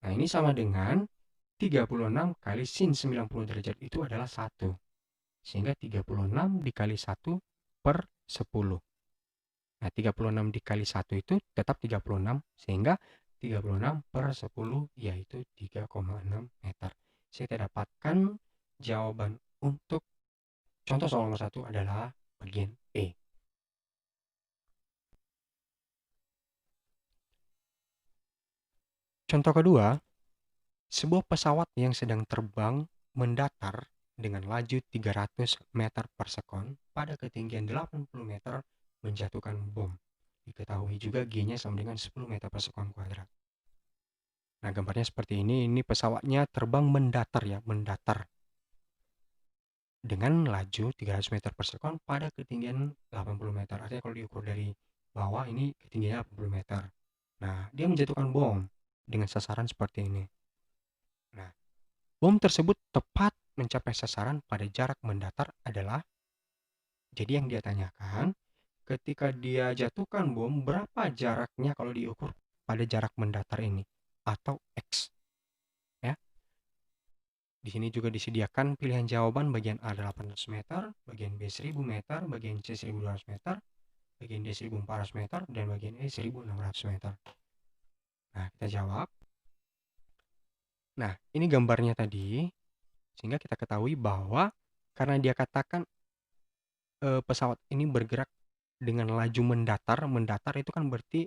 Nah, ini sama dengan 36 kali sin 90 derajat itu adalah 1. Sehingga 36 dikali 1 per 10. Nah, 36 dikali 1 itu tetap 36. Sehingga 36 per 10 yaitu 3,6 meter. Saya dapatkan jawaban untuk contoh soal nomor 1 adalah bagian E. Contoh kedua, sebuah pesawat yang sedang terbang mendatar dengan laju 300 meter per sekon pada ketinggian 80 meter menjatuhkan bom. Diketahui juga G-nya sama dengan 10 meter per sekon kuadrat. Nah, gambarnya seperti ini pesawatnya terbang mendatar ya, mendatar dengan laju 300 meter per sekon pada ketinggian 80 meter. Artinya kalau diukur dari bawah ini ketinggiannya 80 meter. Nah, dia menjatuhkan bom dengan sasaran seperti ini. Nah, bom tersebut tepat mencapai sasaran pada jarak mendatar adalah, jadi yang dia tanyakan, ketika dia jatuhkan bom, berapa jaraknya kalau diukur pada jarak mendatar ini? Atau X. Ya. Di sini juga disediakan pilihan jawaban bagian A 800 meter, bagian B 1000 meter, bagian C 1200 meter, bagian D 1400 meter, dan bagian E 1600 meter. Nah, kita jawab. Nah, ini gambarnya tadi, sehingga kita ketahui bahwa karena dia katakan pesawat ini bergerak dengan laju mendatar itu kan berarti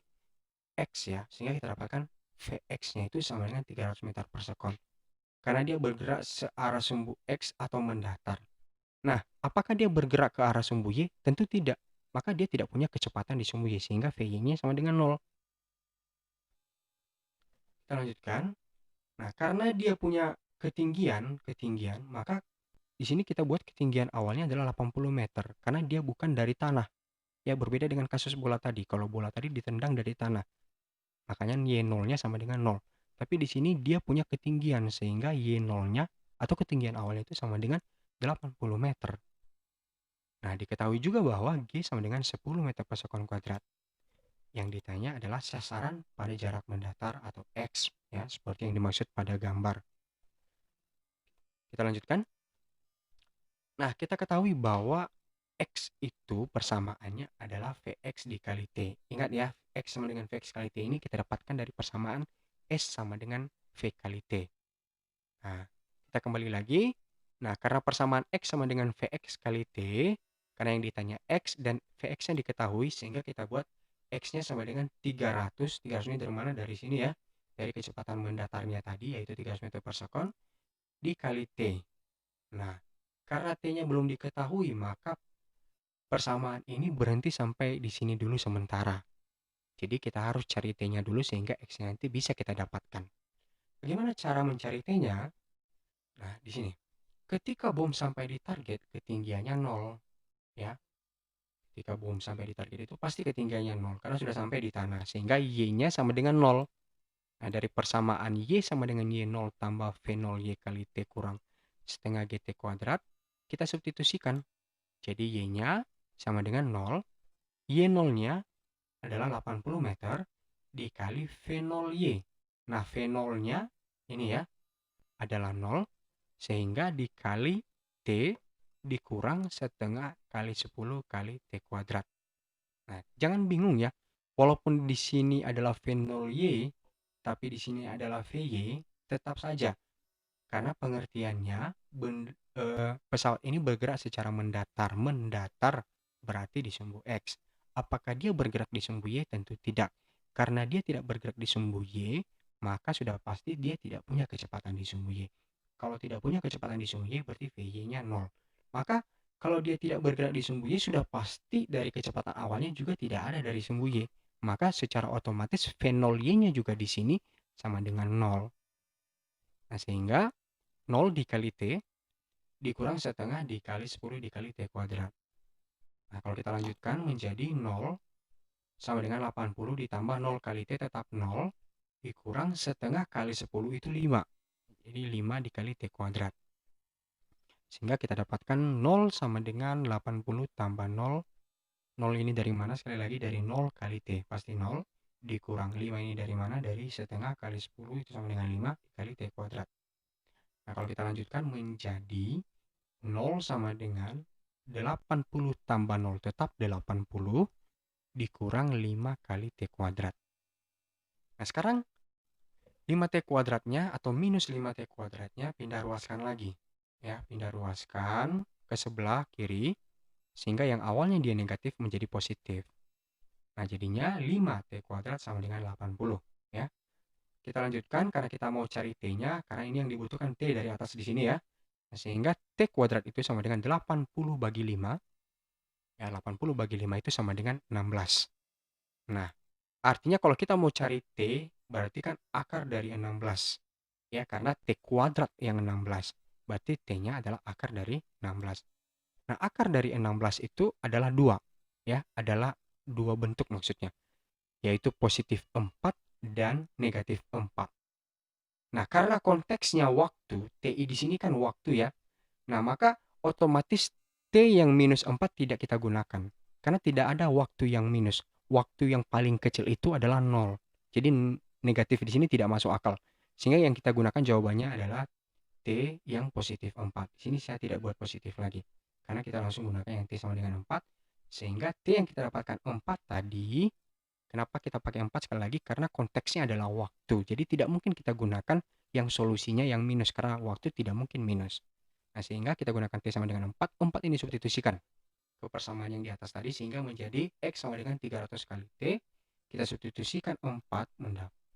X ya, sehingga kita dapatkan Vx-nya itu sama dengan 300 meter per sekon. Karena dia bergerak searah sumbu X atau mendatar. Nah, apakah dia bergerak ke arah sumbu Y? Tentu tidak. Maka dia tidak punya kecepatan di sumbu Y, sehingga Vy-nya sama dengan 0. Kita lanjutkan. Nah, karena dia punya ketinggian, maka di sini kita buat ketinggian awalnya adalah 80 meter. Karena dia bukan dari tanah. Ya, berbeda dengan kasus bola tadi. Kalau bola tadi ditendang dari tanah. Makanya Y0-nya sama dengan 0. Tapi di sini dia punya ketinggian, sehingga Y0-nya atau ketinggian awalnya itu sama dengan 80 meter. Nah, diketahui juga bahwa G sama dengan 10 meter per sekon kuadrat. Yang ditanya adalah sasaran pada jarak mendatar atau X, ya, seperti yang dimaksud pada gambar. Kita lanjutkan. Nah, kita ketahui bahwa X itu persamaannya adalah Vx dikali T. Ingat ya, X sama dengan Vx kali T ini kita dapatkan dari persamaan S sama dengan V kali T. Nah, kita kembali lagi. Nah, karena persamaan X sama dengan Vx kali T, karena yang ditanya X dan Vx-nya diketahui, sehingga kita buat X-nya sama dengan 300. 300 ini dari mana? Dari sini ya. Dari kecepatan mendatarnya tadi, yaitu 300 meter per sekon, dikali T. Nah, karena T-nya belum diketahui, maka persamaan ini berhenti sampai di sini dulu sementara. Jadi kita harus cari T-nya dulu sehingga X-nya nanti bisa kita dapatkan. Bagaimana cara mencari T-nya? Nah, di sini. Ketika bom sampai di target, ketinggiannya 0, ya. Ketika bom sampai di target itu pasti ketinggiannya 0 karena sudah sampai di tanah, sehingga Y-nya sama dengan 0. Nah, dari persamaan Y sama dengan Y0 tambah V0 Y kali T kurang setengah GT kuadrat, kita substitusikan. Jadi Y-nya sama dengan 0, Y0-nya adalah 80 meter dikali V0Y. Nah, V0-nya ini ya adalah 0, sehingga dikali T dikurang setengah kali 10 kali T kuadrat. Nah, jangan bingung ya. Walaupun di sini adalah V0Y, tapi di sini adalah VY, tetap saja. Karena pengertiannya, pesawat ini bergerak secara mendatar. Mendatar berarti di sumbu X. Apakah dia bergerak di sumbu Y? Tentu tidak. Karena dia tidak bergerak di sumbu Y, maka sudah pasti dia tidak punya kecepatan di sumbu Y. Kalau tidak punya kecepatan di sumbu Y, berarti VY-nya 0. Maka kalau dia tidak bergerak di sumbu Y, sudah pasti dari kecepatan awalnya juga tidak ada dari sumbu Y. Maka secara otomatis V0Y-nya juga di sini sama dengan 0. Nah, sehingga 0 dikali T dikurang setengah dikali 10 dikali T kuadrat. Nah, kalau kita lanjutkan menjadi 0 sama dengan 80 ditambah 0 kali T tetap 0 dikurang setengah kali 10 itu 5. Jadi 5 dikali T kuadrat. Sehingga kita dapatkan 0 sama dengan 80 tambah 0. 0 ini dari mana? Sekali lagi dari 0 kali T. Pasti 0. Dikurang 5 ini dari mana? Dari setengah kali 10 itu sama dengan 5 dikali T kuadrat. Nah, kalau kita lanjutkan menjadi 0 sama dengan 80 tambah 0 tetap 80 dikurang 5 kali T kuadrat. Nah, sekarang 5T kuadratnya atau minus 5T kuadratnya pindah ruaskan lagi. Ya, pindah ruaskan ke sebelah kiri sehingga yang awalnya dia negatif menjadi positif. Nah, jadinya 5T kuadrat sama dengan 80. Ya. Kita lanjutkan karena kita mau cari T-nya, karena ini yang dibutuhkan T dari atas di sini ya. Nah, sehingga T kuadrat itu sama dengan 80 bagi 5. Ya, 80 bagi 5 itu sama dengan 16. Nah, artinya kalau kita mau cari T, berarti kan akar dari 16. Ya, karena T kuadrat yang 16. Berarti T-nya adalah akar dari 16. Nah, akar dari 16 itu adalah 2. Ya, adalah dua bentuk maksudnya. Yaitu positif 4 dan negatif 4. Nah, karena konteksnya waktu, TI di sini kan waktu ya. Nah, maka otomatis T yang minus 4 tidak kita gunakan. Karena tidak ada waktu yang minus. Waktu yang paling kecil itu adalah 0. Jadi negatif di sini tidak masuk akal. Sehingga yang kita gunakan jawabannya adalah T yang positif 4. Di sini saya tidak buat positif lagi. Karena kita langsung gunakan yang T sama dengan 4. Sehingga T yang kita dapatkan 4 tadi, kenapa kita pakai 4 sekali lagi? Karena konteksnya adalah waktu. Jadi tidak mungkin kita gunakan yang solusinya yang minus. Karena waktu tidak mungkin minus. Nah, sehingga kita gunakan T sama dengan 4. 4 ini substitusikan ke persamaan yang di atas tadi sehingga menjadi X sama dengan 300 kali T. Kita substitusikan 4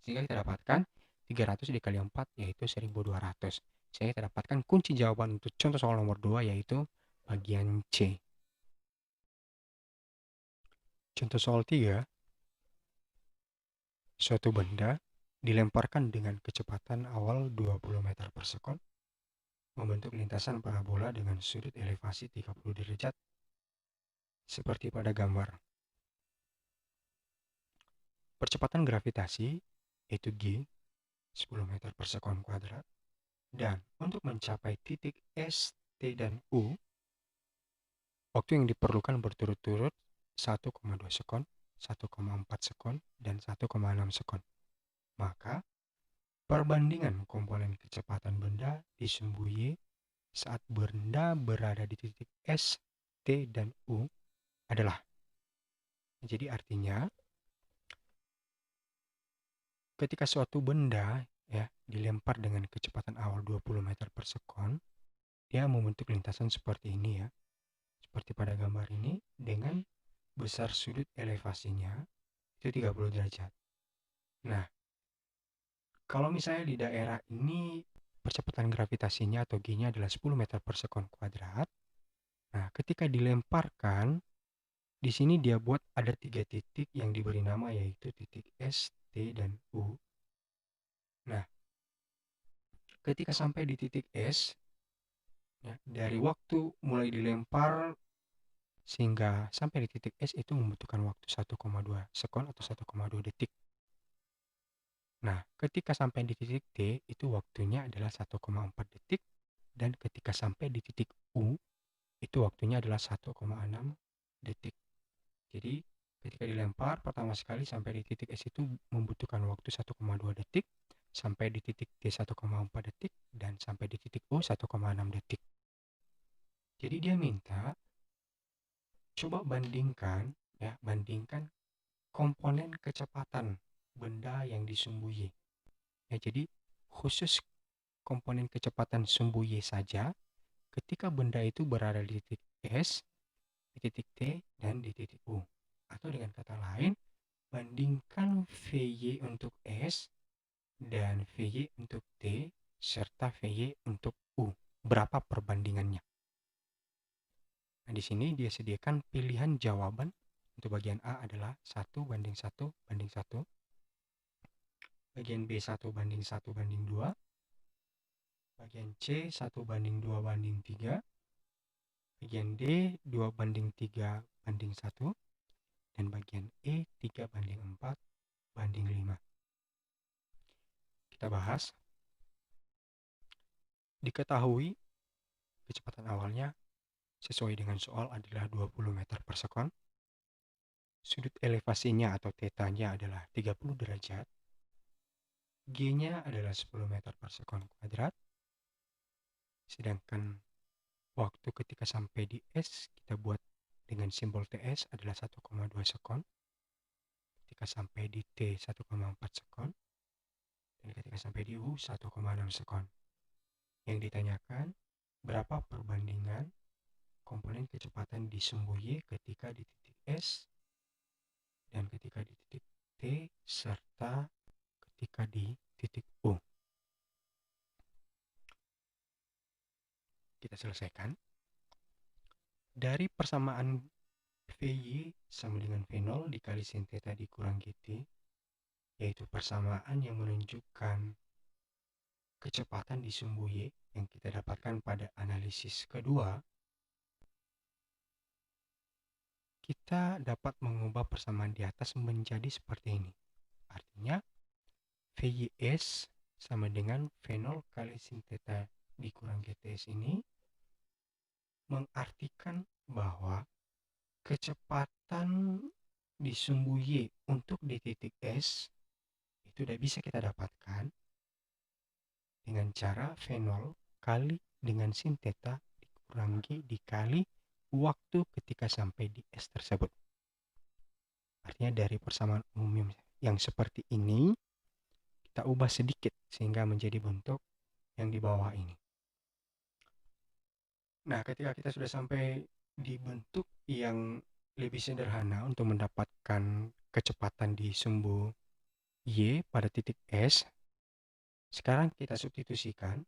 sehingga kita dapatkan 300 dikali 4 yaitu 1200. Sehingga kita dapatkan kunci jawaban untuk contoh soal nomor 2 yaitu bagian C. Contoh soal 3. Suatu benda dilemparkan dengan kecepatan awal 20 meter per sekon membentuk lintasan parabola dengan sudut elevasi 30 derajat seperti pada gambar. Percepatan gravitasi yaitu G 10 meter per sekon kuadrat, dan untuk mencapai titik S, T, dan U, waktu yang diperlukan berturut-turut 1,2 sekon, 1,4 sekon, dan 1,6 sekon. Maka, perbandingan komponen kecepatan benda di sumbu Y saat benda berada di titik S, T, dan U adalah. Jadi artinya, ketika suatu benda ya dilempar dengan kecepatan awal 20 meter per sekon, dia membentuk lintasan seperti ini ya. Seperti pada gambar ini dengan besar sudut elevasinya itu 30 derajat. Nah, kalau misalnya di daerah ini percepatan gravitasinya atau G-nya adalah 10 meter per sekon kuadrat. Nah, ketika dilemparkan, di sini dia buat ada 3 titik yang diberi nama yaitu titik S, T, dan U. Nah, ketika sampai di titik S, ya, dari waktu mulai dilempar sehingga sampai di titik S itu membutuhkan waktu 1,2 sekon atau 1,2 detik. Nah, ketika sampai di titik T itu waktunya adalah 1,4 detik, dan ketika sampai di titik U itu waktunya adalah 1,6 detik. Jadi ketika dilempar pertama sekali sampai di titik S itu membutuhkan waktu 1,2 detik, sampai di titik T 1,4 detik, dan sampai di titik U 1,6 detik. Jadi dia minta coba bandingkan komponen kecepatan benda yang sumbu Y. Ya, jadi khusus komponen kecepatan sumbu Y saja ketika benda itu berada di titik S, di titik T, dan di titik U. Atau dengan kata lain, bandingkan Vy untuk S dan Vy untuk T serta Vy untuk U. Berapa perbandingannya? Nah, di sini dia sediakan pilihan jawaban. Untuk bagian A adalah 1:1:1. Bagian B 1:1:2. Bagian C 1:2:3. Bagian D 2:3:1. Dan bagian E 3:4:5. Kita bahas. Diketahui kecepatan awalnya sesuai dengan soal adalah 20 meter per sekon. Sudut elevasinya atau tetanya adalah 30 derajat. G-nya adalah 10 meter per sekon kuadrat. Sedangkan waktu ketika sampai di S kita buat dengan simbol TS adalah 1,2 sekon. Ketika sampai di T 1,4 sekon. Dan ketika sampai di U 1,6 sekon. Yang ditanyakan berapa perbandingan komponen kecepatan di sumbu Y ketika di titik S dan ketika di titik T serta ketika di titik U. Kita selesaikan. Dari persamaan Vy sama dengan V0 dikali sin theta dikurang Gt, yaitu persamaan yang menunjukkan kecepatan di sumbu Y yang kita dapatkan pada analisis kedua, kita dapat mengubah persamaan di atas menjadi seperti ini. Artinya, Vys sama dengan V0 kali sin theta dikurang Gts ini mengartikan bahwa kecepatan di sumbu Y untuk di titik S itu tidak bisa kita dapatkan dengan cara V0 kali dengan sin theta dikurang G dikali waktu ketika sampai di S tersebut. Artinya dari persamaan umum yang seperti ini kita ubah sedikit sehingga menjadi bentuk yang di bawah ini. Nah, ketika kita sudah sampai di bentuk yang lebih sederhana untuk mendapatkan kecepatan di sumbu Y pada titik S, sekarang kita substitusikan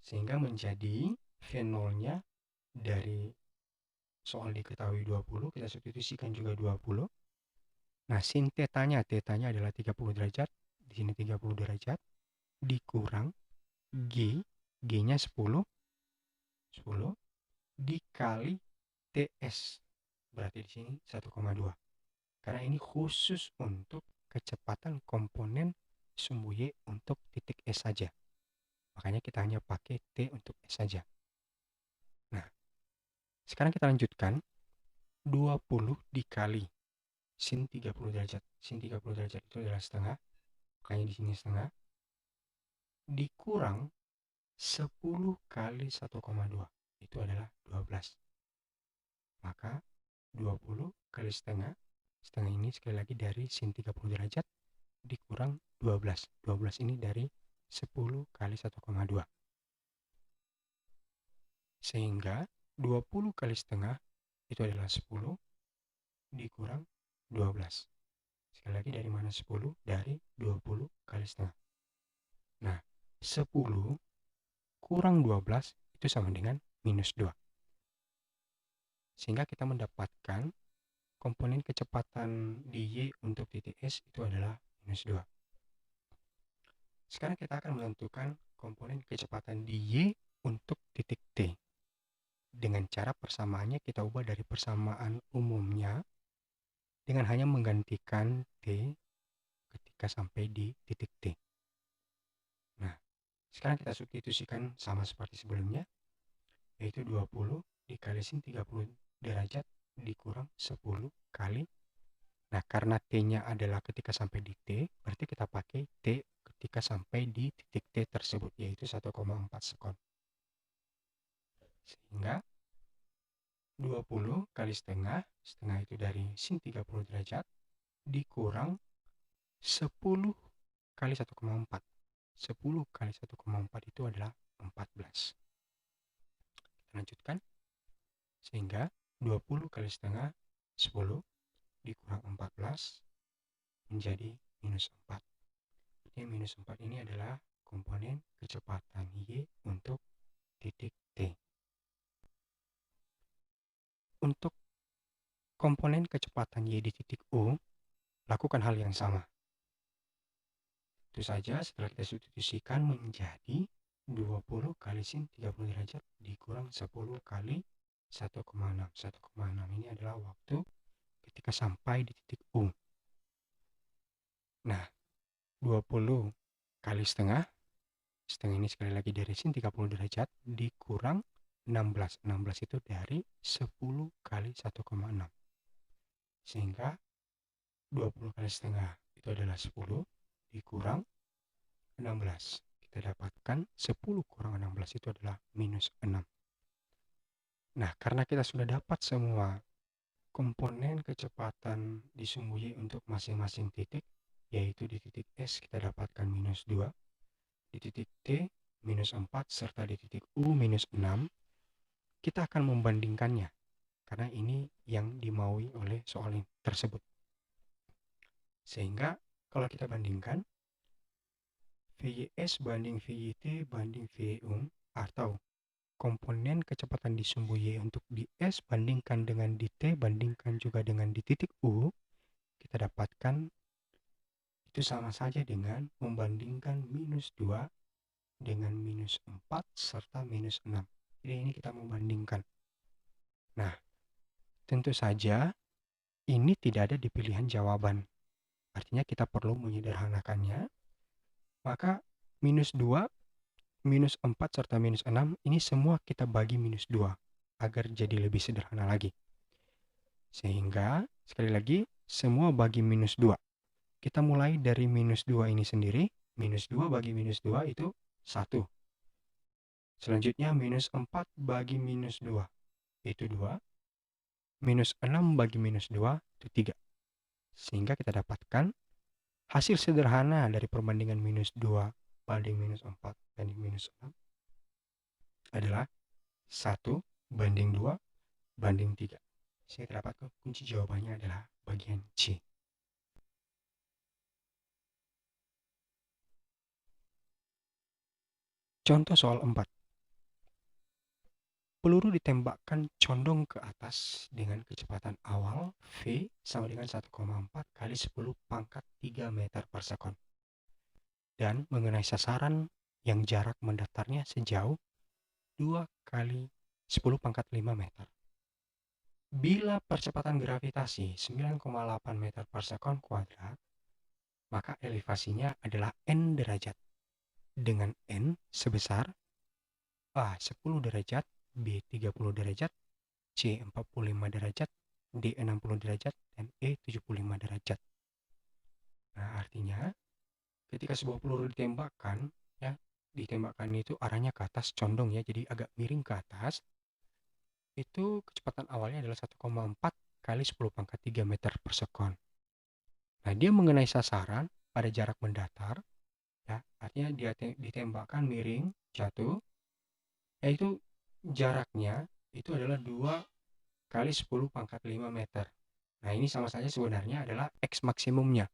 sehingga menjadi V0-nya dari soal diketahui 20, kita substitusikan juga 20. Nah, sin tetanya adalah 30 derajat, di sini 30 derajat, dikurang G-nya 10 dikali TS, berarti di sini 1,2. Karena ini khusus untuk kecepatan komponen sumbu Y untuk titik S saja. Makanya kita hanya pakai T untuk S saja. Nah, sekarang kita lanjutkan. 20 dikali sin 30 derajat. Sin 30 derajat itu adalah setengah. Makanya di sini setengah. Dikurang 10 kali 1,2. Itu adalah 12. Maka 20 kali setengah. Setengah ini sekali lagi dari sin 30 derajat dikurang 12. 12 ini dari 10 kali 1,2. Sehingga 20 kali setengah itu adalah 10 dikurang 12. Sekali lagi dari mana 10? Dari 20 kali setengah. Nah, 10 kurang 12 itu sama dengan minus 2. Sehingga kita mendapatkan komponen kecepatan di Y untuk titik S itu adalah minus 2. Sekarang kita akan menentukan komponen kecepatan di Y untuk titik T. Dengan cara persamaannya kita ubah dari persamaan umumnya dengan hanya menggantikan T ketika sampai di titik T. Nah, sekarang kita substitusikan sama seperti sebelumnya, yaitu 20 dikali sin 30 derajat dikurang 10 kali. Nah, karena T-nya adalah ketika sampai di T, berarti kita pakai T ketika sampai di titik T tersebut, yaitu 1,4 sekon. Sehingga 20 kali setengah itu dari sin 30 derajat, dikurang 10 kali 1,4. 10 kali 1,4 itu adalah 14. Kita lanjutkan. Sehingga 20 kali setengah 10 dikurang 14 menjadi minus 4. Jadi minus 4 ini adalah komponen kecepatan Y untuk titik T. Untuk komponen kecepatan Y di titik U, lakukan hal yang sama. Itu saja setelah kita substitusikan menjadi 20 kali sin 30 derajat dikurang 10 kali 1,6. 1,6 ini adalah waktu ketika sampai di titik U. Nah, 20 kali setengah ini sekali lagi dari sin 30 derajat dikurang 16. 16 itu dari 10 kali 1,6. Sehingga 20 kali setengah itu adalah 10 dikurang 16. Kita dapatkan 10 kurang 16 itu adalah minus 6. Nah, karena kita sudah dapat semua komponen kecepatan di sumbu Y untuk masing-masing titik, yaitu di titik S kita dapatkan minus 2, di titik T minus 4, serta di titik U minus 6, kita akan membandingkannya, karena ini yang dimaui oleh soal tersebut. Sehingga kalau kita bandingkan, VYS banding VYT banding VYU, atau komponen kecepatan di sumbu Y untuk di S bandingkan dengan di T bandingkan juga dengan di titik U, kita dapatkan itu sama saja dengan membandingkan minus 2 dengan minus 4 serta minus 6. Jadi ini kita membandingkan. Nah, tentu saja ini tidak ada di pilihan jawaban. Artinya kita perlu menyederhanakannya. Maka minus 2, minus 4 serta minus 6 ini semua kita bagi minus 2 agar jadi lebih sederhana lagi. Sehingga sekali lagi semua bagi minus 2. Kita mulai dari minus 2 ini sendiri. Minus 2 bagi minus 2 itu 1. Selanjutnya minus 4 bagi minus 2 itu 2. Minus 6 bagi minus 2 itu 3. Sehingga kita dapatkan hasil sederhana dari perbandingan minus 2 banding minus 4 banding minus 6 adalah 1 banding 2 banding 3. Saya dapat kunci jawabannya adalah bagian C. Contoh soal 4. Peluru ditembakkan condong ke atas dengan kecepatan awal V sama dengan 1,4 kali 10 pangkat 3 meter per sekon. Dan mengenai sasaran yang jarak mendatarnya sejauh 2 kali 10 pangkat 5 meter. Bila percepatan gravitasi 9,8 meter per sekon kuadrat, maka elevasinya adalah N derajat. Dengan N sebesar A 10 derajat, B 30 derajat, C 45 derajat, D 60 derajat, dan E 75 derajat. Nah, artinya ketika sebuah peluru ditembakkan, ya, ditembakkan itu arahnya ke atas condong ya, jadi agak miring ke atas. Itu kecepatan awalnya adalah 1,4 kali 10 pangkat 3 meter per sekon. Nah, dia mengenai sasaran pada jarak mendatar, ya, artinya dia ditembakkan miring, jatuh, yaitu jaraknya itu adalah 2 kali 10 pangkat 5 meter. Nah, ini sama saja sebenarnya adalah X maksimumnya.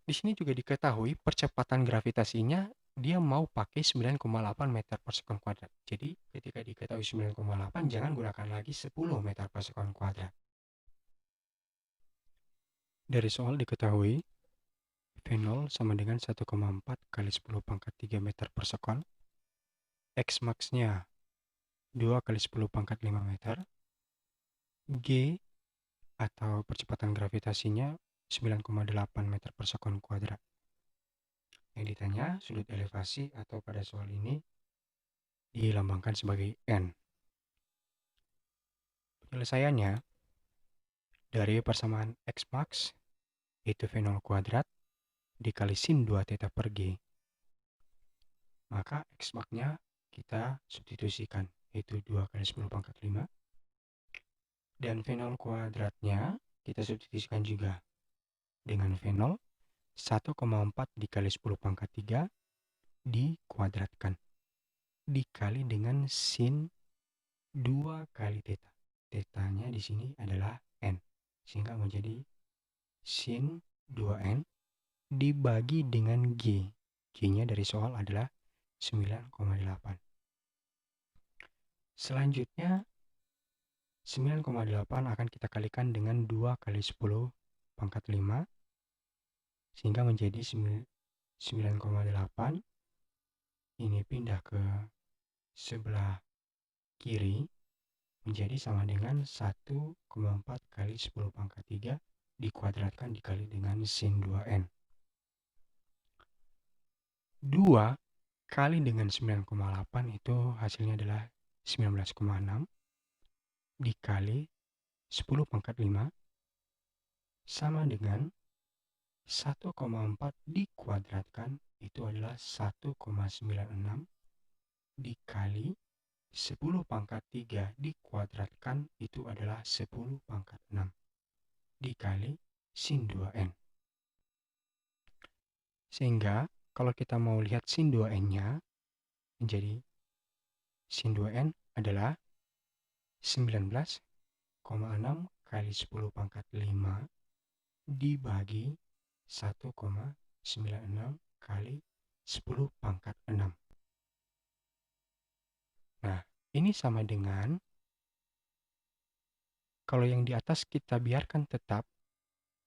Di sini juga diketahui percepatan gravitasinya dia mau pakai 9,8 meter per sekon kuadrat. Jadi ketika diketahui 9,8 jangan gunakan lagi 10 meter per sekon kuadrat. Dari soal diketahui V V0 sama dengan 1,4 kali 10 pangkat 3 meter per sekon. X max-nya 2 kali 10 pangkat 5 meter. G atau percepatan gravitasinya 9,8 meter per sekon kuadrat. Yang ditanya, sudut elevasi atau pada soal ini dilambangkan sebagai N. Penyelesaiannya, dari persamaan X max, yaitu V0 kuadrat, dikali sin 2 theta per G. Maka X max-nya kita substitusikan, yaitu 2 kali 10 pangkat 5. Dan V0 kuadratnya kita substitusikan juga dengan V0 1,4 dikali 10 pangkat 3 dikuadratkan. Dikali dengan sin 2 kali theta. Theta-nya di sini adalah N. Sehingga menjadi sin 2N dibagi dengan G. G-nya dari soal adalah 9,8. Selanjutnya 9,8 akan kita kalikan dengan 2 kali 10 pangkat 5 sehingga menjadi 9,8. Ini pindah ke sebelah kiri menjadi sama dengan 1,4 kali 10 pangkat 3 dikuadratkan dikali dengan sin 2N. 2 kali dengan 9,8 itu hasilnya adalah 19,6 dikali 10 pangkat 5 sama dengan 1,4 dikuadratkan itu adalah 1,96 dikali 10 pangkat 3 dikuadratkan itu adalah 10 pangkat 6 dikali sin 2N. Sehingga kalau kita mau lihat sin 2N-nya menjadi sin 2N adalah 19,6 kali 10 pangkat 5 dibagi 1,96 kali 10 pangkat 6. Nah, ini sama dengan kalau yang di atas kita biarkan tetap,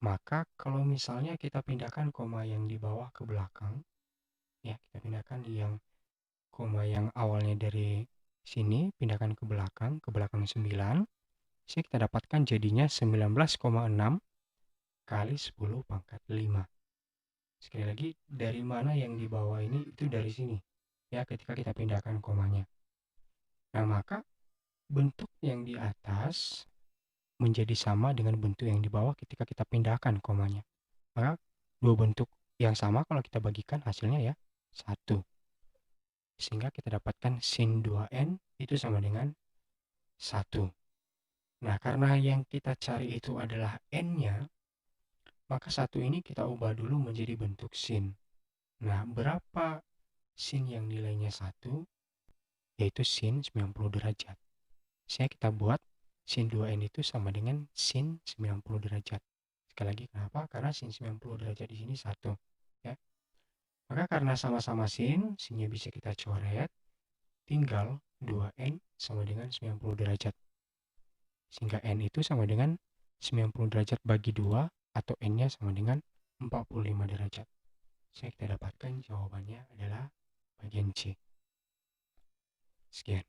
maka kalau misalnya kita pindahkan koma yang di bawah ke belakang, ya kita pindahkan yang koma yang awalnya dari sini, pindahkan ke belakang 9, sehingga kita dapatkan jadinya 19,6 kali 10 pangkat 5. Sekali lagi, dari mana yang di bawah ini itu dari sini. Ya, ketika kita pindahkan komanya. Nah, maka bentuk yang di atas menjadi sama dengan bentuk yang di bawah ketika kita pindahkan komanya. Maka dua bentuk yang sama kalau kita bagikan hasilnya ya 1. Sehingga kita dapatkan sin 2N itu sama dengan 1. Nah, karena yang kita cari itu adalah N-nya, maka 1 ini kita ubah dulu menjadi bentuk sin. Nah, berapa sin yang nilainya 1? Yaitu sin 90 derajat. Saya kita buat sin 2N itu sama dengan sin 90 derajat. Sekali lagi, kenapa? Karena sin 90 derajat di sini 1. Ya. Maka karena sama-sama sin, sinnya bisa kita coret, tinggal 2N sama dengan 90 derajat. Sehingga N itu sama dengan 90 derajat bagi 2, atau N-nya sama dengan 45 derajat. Saya kita dapatkan jawabannya adalah bagian C. Sekian.